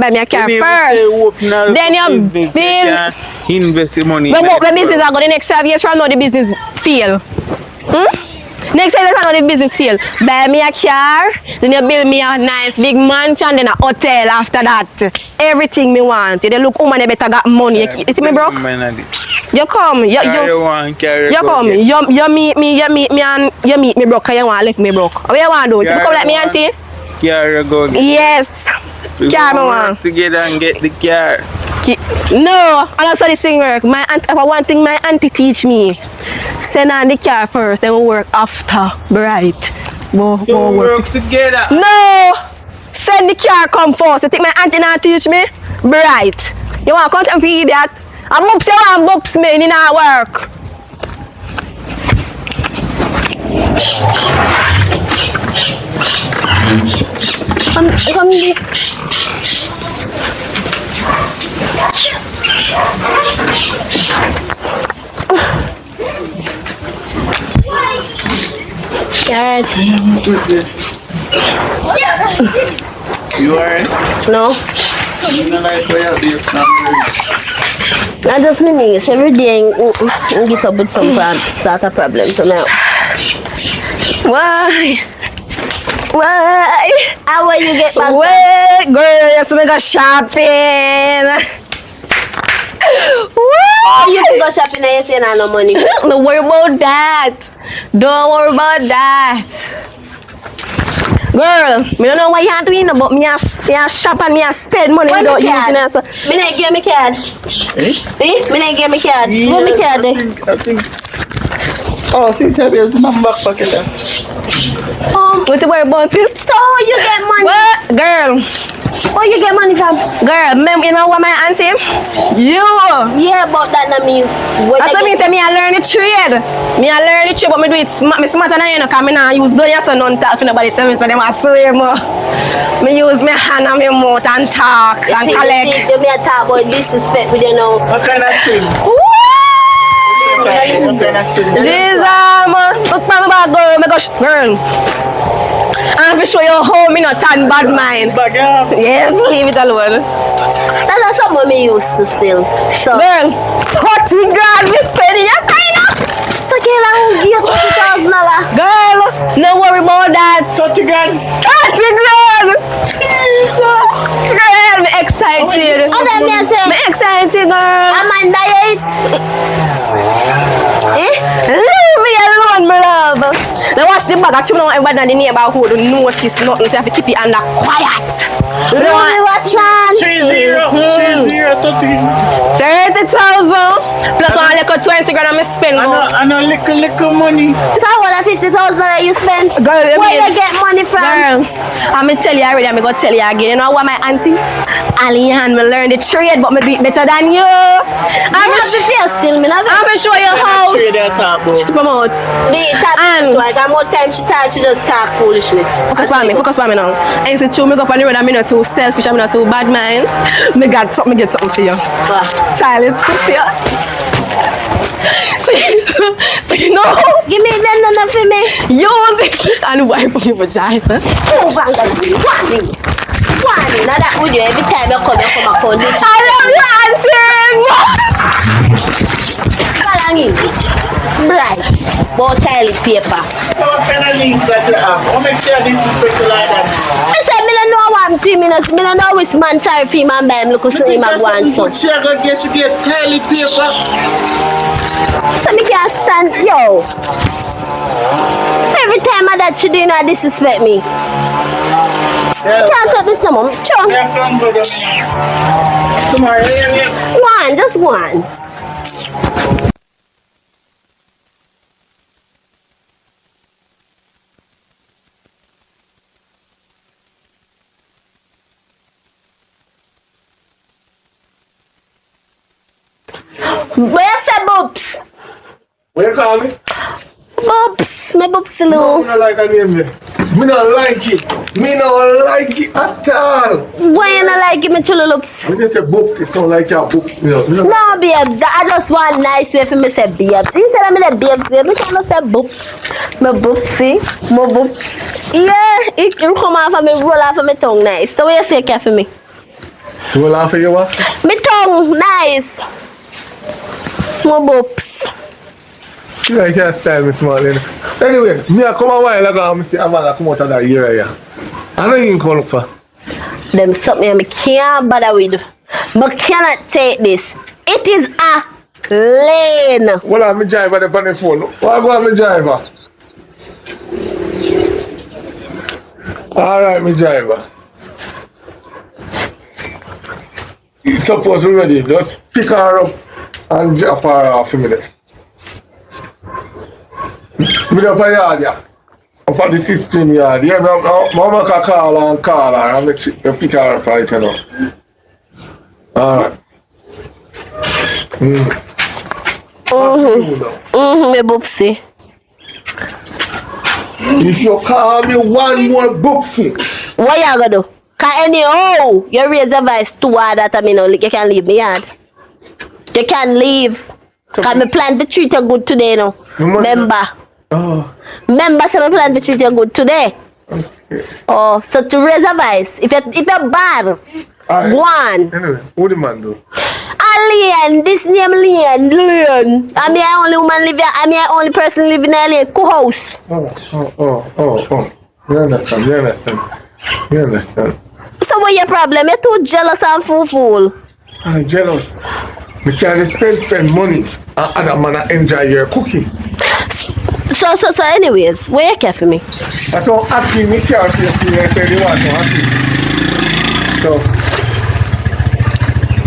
You never first. say open a Then you business, feel. you can't invest your money. But in what the it. business I go the next 5 years from now the business fail. Next time I know the business fail. Buy me a car, then you build me a nice big mansion, then a hotel after that. Everything me want. You dey look woman you better got money. You see me broke? You come. You come. You meet me broke and you want to leave me broke. What you want to do? You come like me auntie? Car go get. Yes. We Car me go want. work together and get the car. No, and that's how this thing work. My aunt, if I one thing my auntie teach me, send on the car first, then we work after. Right. So we work together. No! Send the car come first. You think my auntie not teach me? Right. You want to come and feed that? And boops, you want boops me, it not work. Come here. Alright. You alright? No, You know like where you be from? not just me niece. Every day I get up with some sort of problem. So now, Why? Why? how will you get back? Wait, girl, you have to go shopping. Oh, you to go shopping and you say no money. Don't worry about that. Don't worry about that. Girl, me don't know what you are doing, but me a shop and me a spend money without using it. So. Me not give me card. Eh? Me not give me card. Put me card there. I think. Oh, see, there's my back pocket there. What you worry about it? So you get money? What? Girl, Where you get money from? girl, you know what my auntie? You. Yeah, but that not mean. That's what me say me I learn the trade. Me I learn the trade, but me do it smart. Me smarter than you know, cause me nah use doya so none talk. If nobody tell me so them a swear more. Me use my hand and my mouth and talk and collect. You may talk about disrespect with you now. What kind of thing? Woo! What kind of thing? This look for me back, girl. Me go girl. I'm for show you how me not tan bad mind. Back up. Yes, leave it alone. That's something me used to still. So, Girl, 30 grand me spending your time up. so Kayla, who give you $20,000? Girl, no worry about that. 30 grand. 30 grand! Jesus! Girl, God, me excited. And then me say, Me excited, girl. I'm on diet. Leave me alone, my love. Now watch the bag. Actually, no everybody in the neighborhood notice nothing. So you have to keep it under quiet. Really watch on. 30, 30,000 plus only like 20 grand I spend. I know little money. So what, 50,000 that you spend? Girl, Where you get money from? Girl, I'm gonna tell you already. I'm gonna tell you again. You know what, my auntie Alian, me learn the trade, but me do it better than you. I'm not the fear still, me not. I'm gonna show you how. Trade that talk, bro. Promote. Me talk And- like most times she just talk foolishness. Focus on me now. And it's true, me go up on the road. I'm not too selfish. I'm not too bad mind. Me got something. Me get something for you. Silence for you. So you know, Give me that for me. use it and wipe up your vagina. Oh, Vanguard, one. Now that would you every time you come back on this. I love you, auntie. Bright. About toilet paper. What kind of links that you have? I'll make sure this is special like that. I said, me don't know 1 3 minutes. Me don't know which man sorry for man buy him look so him a go and so. She get toilet paper. So me can't stand, yo. Every time I that she doing that disrespect me. Can't talk this no more. Sure. Yeah, come go down. Tomorrow, yeah. Just one. Where's the boobs? What you call me? Boobs. My boobs No, low. I don't like that name there. Me not like it. Me not like it at all. Why you not like give me chulu loops? When you say books, it sound like your books. You know. No, babes. I just want nice way for me say babes. Instead of me the babes, babe, me can't say boobs. My boobs, see? My boobs. Yeah, it come off of me, roll off of my tongue nice. So what you say, care for me? You will laugh at you what? My tongue nice. My boobs. You know, you can't style me small. You know. Anyway, me I come a while ago and I see a man come out of that area. I know you can come look for. Them something I can't bother with. But cannot take this. It is a lane. Well, I'm a driver on the phone. Why go on my driver? Alright, my driver. Suppose we're ready. Just pick her up and drop her off for me there. Me up a yard, yeah. Up at the 16 yard. Yeah, mama can call her and make pick her up right now. Alright. My boobsy. If you call me one more boopsy, What you gonna do? Cause anyhow, you raise your voice too hard that I mean, you can leave me yard. You can leave. Cause me plan to treat you good today, no. Remember. Remember, so me plan to treat you good today. Oh, so to raise a voice, if you're bad, go on. anyway, what the man do? Alien, this name Leon. I'm the only woman living. I'm the only person living in Alien co-house. Oh. You understand. So what your problem? You're too jealous and fool. I'm jealous. We can't spend money and other man enjoy your cooking. So anyways, where you care for me? That's how happy me care for you and say you want to happy. So,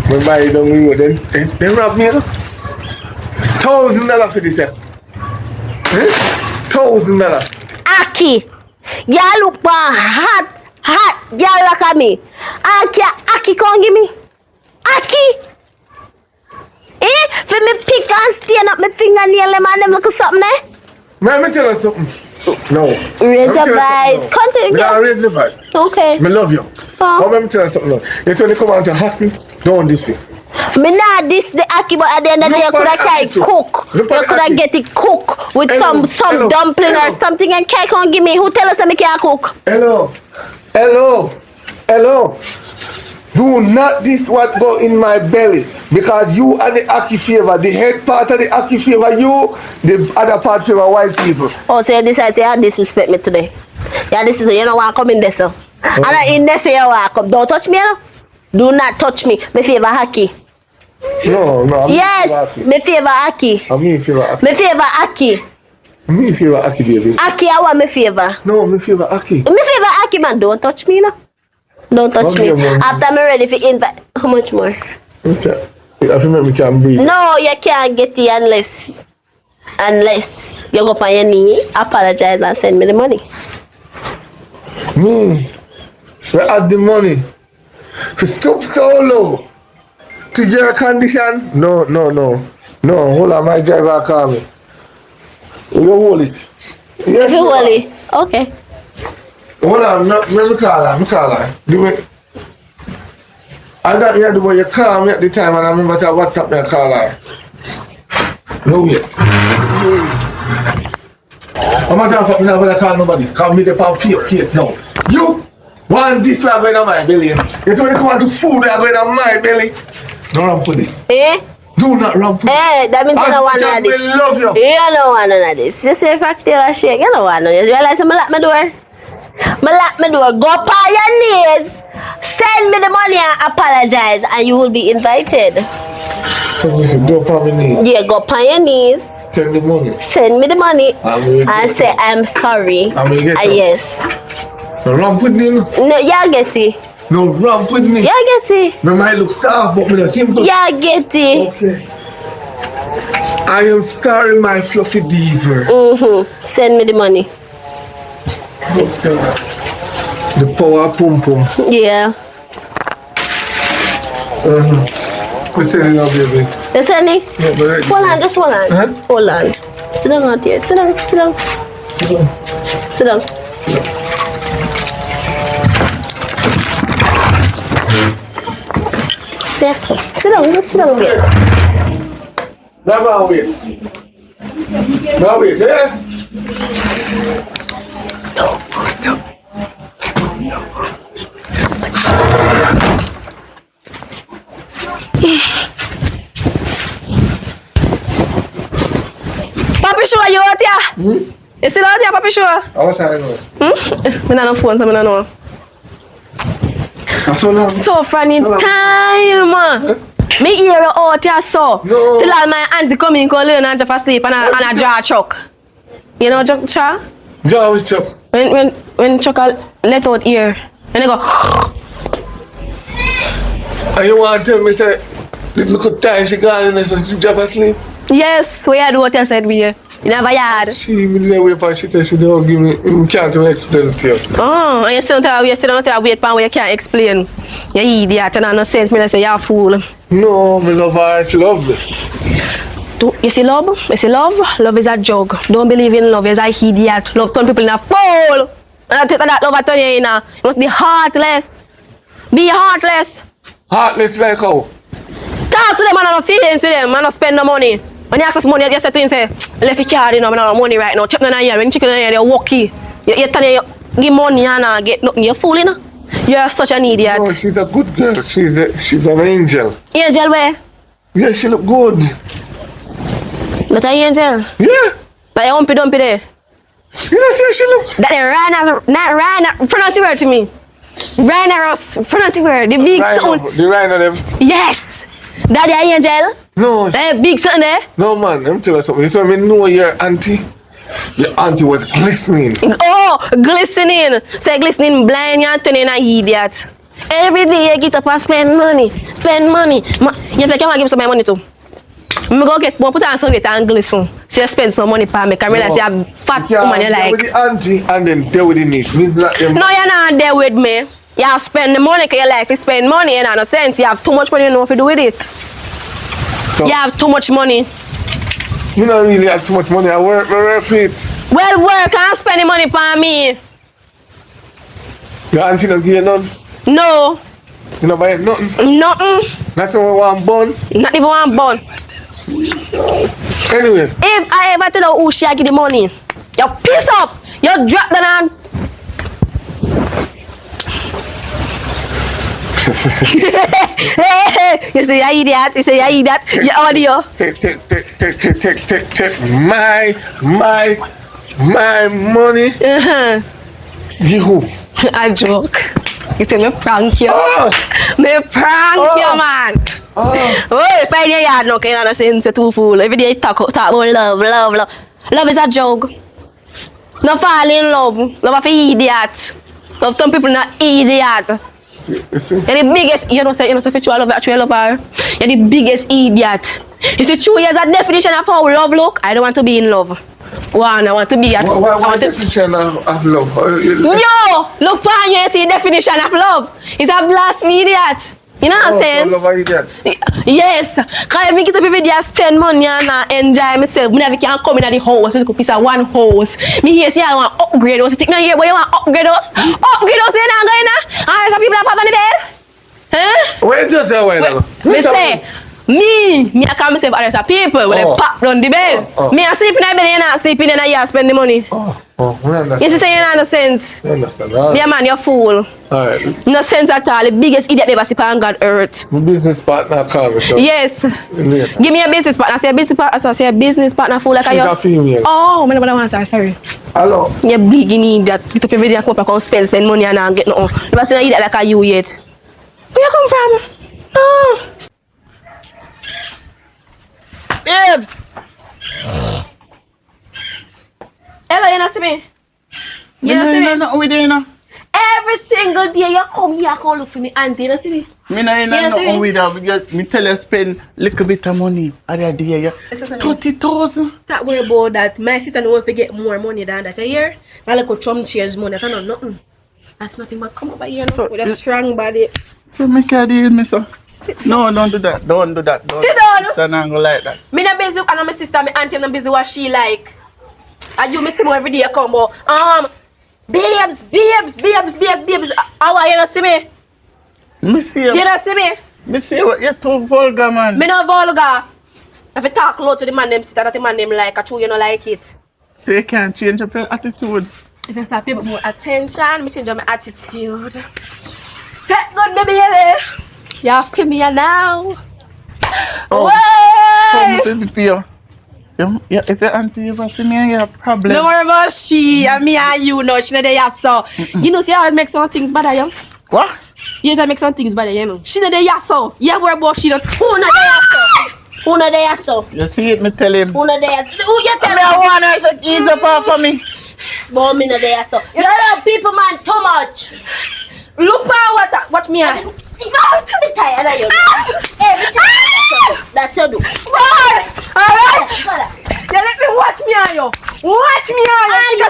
when I don't know, then rob me, $1,000 for this. $1,000. Aki, you look hot, you look at me. Aki, come give me. Aki. For me pick and stain up my fingernail and them look something there. Let me tell you something. No. Raise your voice. Continue. No, raise the voice. Okay. I love you. Oh. Let me tell you something. Now. It's when you come out to happy, don't this it. Me not this the Aki, but at the end of the day, you could have tried cook. You could have get it cook with some dumpling or something and can't give me. Who tell us that me can't cook? Hello. Do not this what go in my belly because you are the Aki favor. The head part of the Aki favor you, the other part favor white people. Oh, so you decide to disrespect me today. Yeah, this is you know why I come in there, so. And in there say you walk up. Don't touch me, you know. Do not touch me. Me favor hockey. No, no. Yes, me favor hockey. I'm me favor Aki. Me favor hockey. Me favor Aki, baby. Aki, I want me favor. No, me favor Aki. Me favor hockey, man. Don't touch me, no. Don't touch Okay, me. man. After me ready for invite. How much more? Okay. I feel me can breathe. No, you can't get it unless you go on your knee, apologize and send me the money. Me, we had the money to stoop so low to your condition. No. Hold on, my driver call me. You hold it. Yes, If you hold it, okay. Hold on, let me call her. Give me. I got here the way you call me at the time and I remember to WhatsApp me and call her. No wait. I'm not talking now when I call nobody. Call me the pound case now. You want this flag going on my belly. You don't want the food that going on my belly. Don't run for it. Eh? Do not run for it. Eh, that means you don't want none of this. I love you. You don't want none of this. You say fact or shake, you don't want none of this. You realize I lock my door? Go up on your knees. Send me the money and apologize and you will be invited. So if you go up on my knees. Yeah, go up on your knees. Send the money. Send me the money And and say I'm sorry. I'm gonna get some. Yes. No run with me. No, you get it. No run with me. You get it. Me might look soft, but me not simple. You get it. Okay. I am sorry, my fluffy diva. Send me the money. Okay. The power pum pum. Yeah. We send it now, baby. You send it? Yeah, but right. Hold on, just hold on. Huh? Hold on. Sit down out here. Sit down. Sit down. Sit down. There. Sit down. Just sit down there. Now wait. Now wait, yeah? Papi Shua, you out here? You still out here, Papi Shua? I was trying to know. Me not on phone, so me not know. So now. So funny time. Me hear you out here so. No. Till all my auntie come in, come learn and just sleep and a draw truck. You know Chuck? Jaw with chop. When Chuck let out ear. And they go, And you want to tell me that look at time she gone in there so she drop asleep? yes, we had what you said we you never yard. She me didn't wait for she said she don't give me can't explain it to you. Oh, and you sit down there wait for where you can't explain. You idiot and no sense me say you're a fool. No, me love her, she love me. You see love? You see love? Love is a joke. Don't believe in love, is a idiot. Love turn people in a fool. And I think that love turn you in a, you must be heartless. Be heartless. Heartless like how? Talk to them and no feelings with them and no spend no money. When you ask for money, you say to him, say, left your card, you know, I don't have money right now. Check me in here. When you check in here, they're walkie. You tell you give money and get nothing. You're fooling, you know? You're such an idiot. No, she's a good girl. She's an angel. Angel where? Yeah, she look good. That an angel? Yeah. That you humpy dumpy there? You know see she look. That they rhino, pronounce the word for me. Rhinoceros, pronounce the word. The big sound. Rhino, the rhino them. Yes. That the angel? No, That big sound there? no man, let me tell you something. You saw me know your auntie. Your auntie was glistening. Oh, glistening. Say glistening blind, you're turning an idiot. Every day you get up and spend money. Spend money. You feel like you want to give some money too. I'm going to get one, put on some weight and glisten. So you spend some money for me. Because I realize you're a fat woman you like. With the auntie and then there with the niece. Means like them. No, you're not there with me. You spend the money because your life is spend money. And no sense. You have too much money, you know what to do with it. So, You have too much money. you don't really have too much money. I work for it. Well, work and spend the money for me. Your auntie don't give you none. No. You don't buy nothing. Nothing. That's why we want bun. Not even one bun. Anyway. If I ever tell you who she give the money, you piss up. You drop the hand. You say you idiot. You say you idiot. You audio. Take my money. Give who? I joke. You tell me prank you. Me prank you, man. Oh, if I hear you, no, kind of sense, you're too fool. Every day you talk about love. Love is a joke. No fall in love. Love for idiot. Love some people not idiot. See? You're the biggest, you know, say if you love her, actually love her. You're the biggest idiot. You see, true, here's a definition of how love look. I don't want to be in love. One, I want to be at. What definition of love? Yo, look for you see the definition of love. It's a blast idiot. You know what I'm saying? Love is idiot. Yes. Because I get up every day and spend money and enjoy myself. Whenever I can come in the house, I piece of one house. Me here say I want upgrade us. You think now here, boy, you want upgrade us? Upgrade us, you know, going on? And some people that pop on the bed. Huh? Where you just say why now? Me say, I call myself others are people when they pop down the bed. Me I sleep in the bed, you not sleeping in the yard, spend the money. You see, you know no sense. Yeah, man, you're a fool. Alright. No sense at all. The biggest idiot ever see on God earth. My business partner call me, so. Yes. Later. Give me a business partner. Say a business partner. So I say a business partner fool like She's you. a female. Oh, I never want her. Sorry. Hello. You big idiot. Get up every day and come up and spend money and not get no. Never seen an idiot like you yet. Where you come from? Oh. Babes! Hello, you not see me? You not see me? No, we there, no. Every single day you come here, come look for me, auntie. You not see me? Me no nothing with that. Me tell you spend little bit of money. Other day, yeah. 30,000. That worry about that. My sister no want to get more money than that. You hear? That little Trump change money. That's not nothing. That's nothing but come over here no, So, with a strong body. So make a deal, me sir. No, don't do that. Don't do that. Sit down. Sister not go like that. Me not busy, and my sister, my auntie, not busy what she like. And you miss me every day, come on. Babes. How are you not see me? Me see you. You not see me? Me see what you're too vulgar, man. Me not vulgar. If you talk loud to the man them sit, that the man them like, I true you not like it. So you can't change up your attitude. If you start paying more attention, me change my attitude. Set good, baby, you feel me now. Way! Come to feel. Yeah, if your auntie ever see me, you have a problem. No more about she and me and you know she not there so. You know see how it makes some things better, you. What? Yes, I make some things better, you know. She not there so. Yeah, worry about she not. Who not there so? Who not there so? You see it, me tell him. Who not there? Who you tell Me me? I want her to ease up off for me. But me not there so. You love people man too much. Look for what watch me. I'm too tired of you. That's you do. Alright. You let me watch me on you. Watch me on you.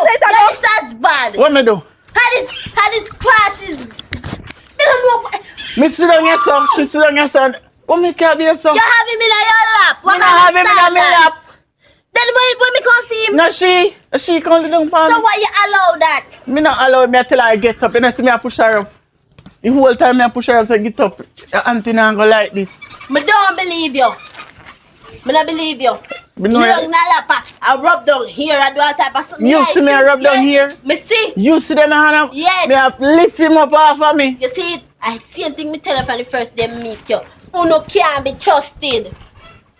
That's bad. What me do? How this class is. Me don't know. Me sit down here, son. She sit down here, son. What me can't be here, son? You have him in your lap. Me not have him in my lap. Then when me come see him. No, she comes down for me. So why you allow that? Me not allow me till I get up. You know, see me I push her up. The whole time I push her up to get up. Your auntie not go like this. Me don't believe you. Me not believe you. Me know You don't lap. I rub down here. I do all type of something. You see me I rub down here? Me see. You see them hand up? Yes. Me have lift him up off of me. You see it? I same thing me tell you from the first day me meet you. Uno can't be trusted.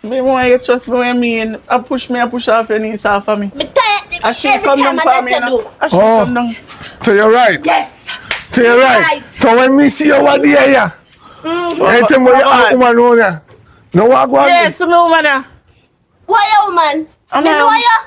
Me want you trust me when me and I push off your knees off of me. Me tired And she every come time down I for me, let you you know. do. And she come down. So you're right. Yes. So you're right. So when me see you over there, yeah. Anything where you are, woman, on ya. No walk on Yes, no man. Why you woman? I'm Me a- know you.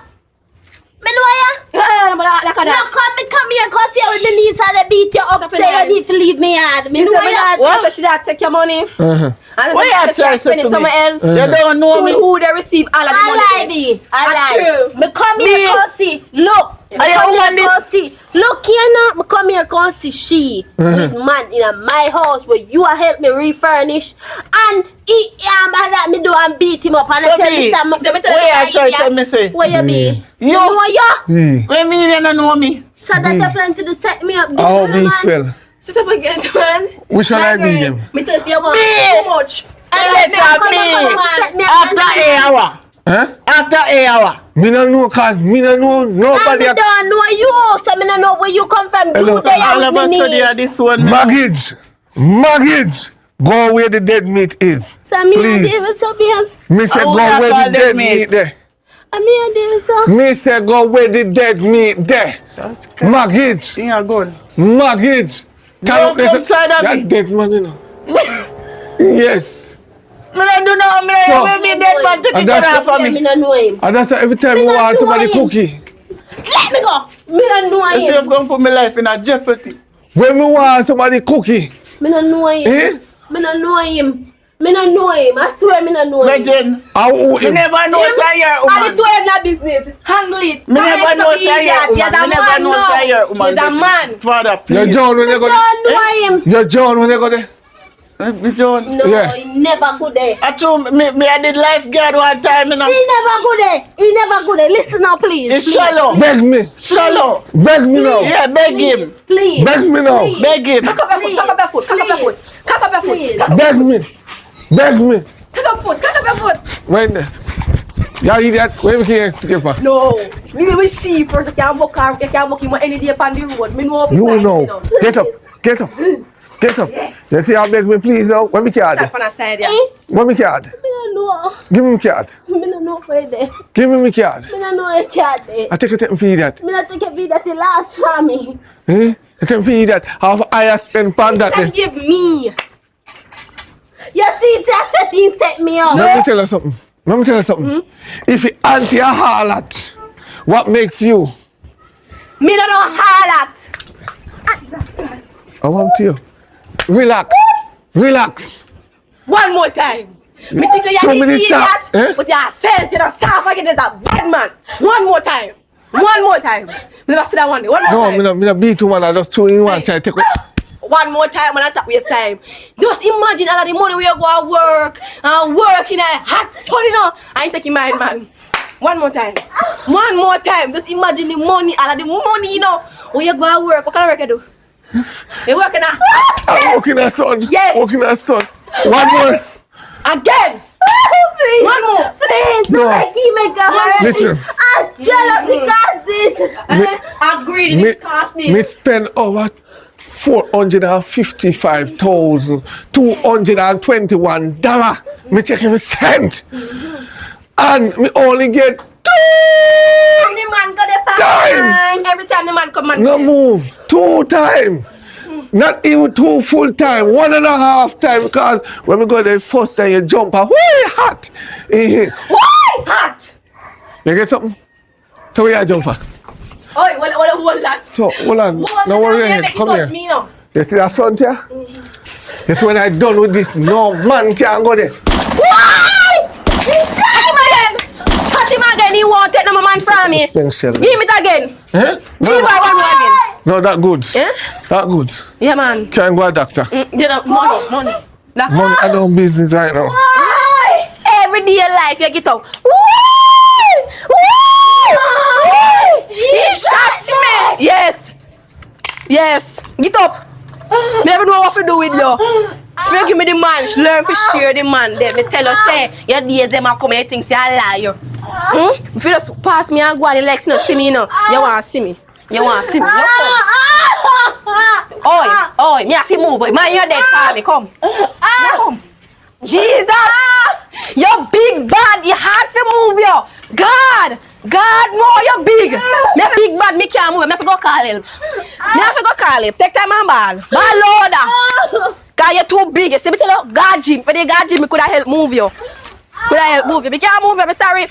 Me know you. Now come here, cause here with me niece and they beat you up. Say you need to leave me yard. Me know you. What? She that take your money. What you trying to say to me? somewhere else. You don't know See me. who they receive all of the money. I lie. I lie. Me come here, come see. Look. Are you woman this? Come see. Look here now. Me come here, come see she with man in my house where you are help me refurnish and he that me do and beat him up and I So tell me, me some. where you try to tell me say? Where you be? You. know you? What mean you don't know me? So that you plan to set me up. How me feel? Sit up again, man. Which one I be them? Me tell you want too much. After an hour. Huh? After an hour. Me no know cause me no know nobody. I don't know you, so me don't know where you come from. Hello. You there All of with a me sudden niece. this one. Maggots. Go where the dead meat is. So me and Please. David so behave. Me say Oh, go yeah, where call the them dead meat. meat there. And me and David so. Me say go where the dead meat there. That's crazy. Maggots. Thing a gun. Maggots. Carol, Don't come side of that me. dead man, you know. Yes. Me don't do no, me So- don't be dead man take And it that's- off of Me me. no know him. And that's why every time Me you not want know somebody him. cookie, Let me go. Me no know You see, I'm him. going to put my life in a jeopardy. when me want somebody cookie, Me no know him. eh? Me no know him. Me no know him. I swear me no know him. Legend. I owe Me him. never know say you're a And woman. the two of them not business. Handle it. Me never Parents know of say you're a idiot. woman. He's a Me never man know now. say you're a woman. He's a Legend. man. Father, You're please. John when Me you go don't there. know him. You're John when you go there. Me John. No, Yeah. he never go there. I told me I did lifeguard one time, you know. He never go there. He never go there. Listen now, please. It's Please, shallow. Beg me. Shallow. Beg me now. Yeah, beg him. Please. Beg me now. Please. Beg him. Cock up your foot. Cock up your foot. Cock up your foot. Cock up your Please. foot. Beg me. Beg me. Cock up your foot. Cock up your foot. When there. Yeah, idiot. Where we can skip her? No. Me with sheep first. You can't walk car. You can't walk him any day upon the road. Me know if You it's know. Get up. Get up. Get up. Yes. You see how beg me please now? When me card? Step on a side, yeah. When me card? Me don't know. Give me my card. Me don't know for there. Give me my card. Me don't know if cat there. I take a take for that. Me not take a video that the last for me. Eh? I take for that. Half I spend pan that Can day. give me. You see, it's a setting set me up. Let me tell you something. Let me tell you something. If you anti a harlot, what makes you? Me don't know harlot. I want you. Relax. Relax. One more time. Me think that 2 you're an minutes, idiot, sir. Eh? but you're self, you know, soft again as a bad man. One more time. One more time. Me never see that one day. One more No, time. me not beat you man. I just 2 in 1 try to take it. One more time and I stop waste time. Just imagine all of the money we go to work and work in a hot sun, you know. I ain't taking mine, man. One more time. One more time. Just imagine the money, all of the money, you know. When you go to work, what kind of work you do? You working at I'm working at sun. Yes. Working at sun. One more. again. Please. One more. Please. No. Make him make a hurry. Listen. I'm jealous because this. I'm greedy. This cost this. Me spend over $455,221. Me check every cent. And me only get 2. And the man got the Time. fine. Every time the man come and No move. 2 times. Not even 2 full time. 1.5 time because when we go there first time you jump off. Whee, hot. Eh, Why? Hot. You get something? So we are jump off. Oi, what that? So hold on. Hold No that worry down your there, head. make it Come touch here. me now. You see that front here? That's when I done with this. No man can go there. Why? Shut him again. Shut him again. He won't take no man from me. Expensive. Give it again. Eh? Give it one more again. No, that good. Eh? That good. Yeah, man. Can't go a doctor. You know, money. That, Money, I don't business right now. Why? Every day of life, you get out. Why? Why? He shot me. Yes. Yes. Get up. Me never know what to do with you. You give me the man, learn to share the man. Then me tell you, say, your days them a come, you think say I lie you. If you just pass me and go on the legs, you know, see me, you know. You want to see me. You want to see me. You come. Oi, me have to move. Man, you're dead for me. Come. You come. Jesus! You're big bad. You hard to move you. God, no, you're big. Me have big bad. Me can't move. Me have to go call help. Take time and ball. Ball loader. Cause you're too big. You see me tell you, God gym. For the God gym, me could have helped move you. Me can't move you. I'm sorry.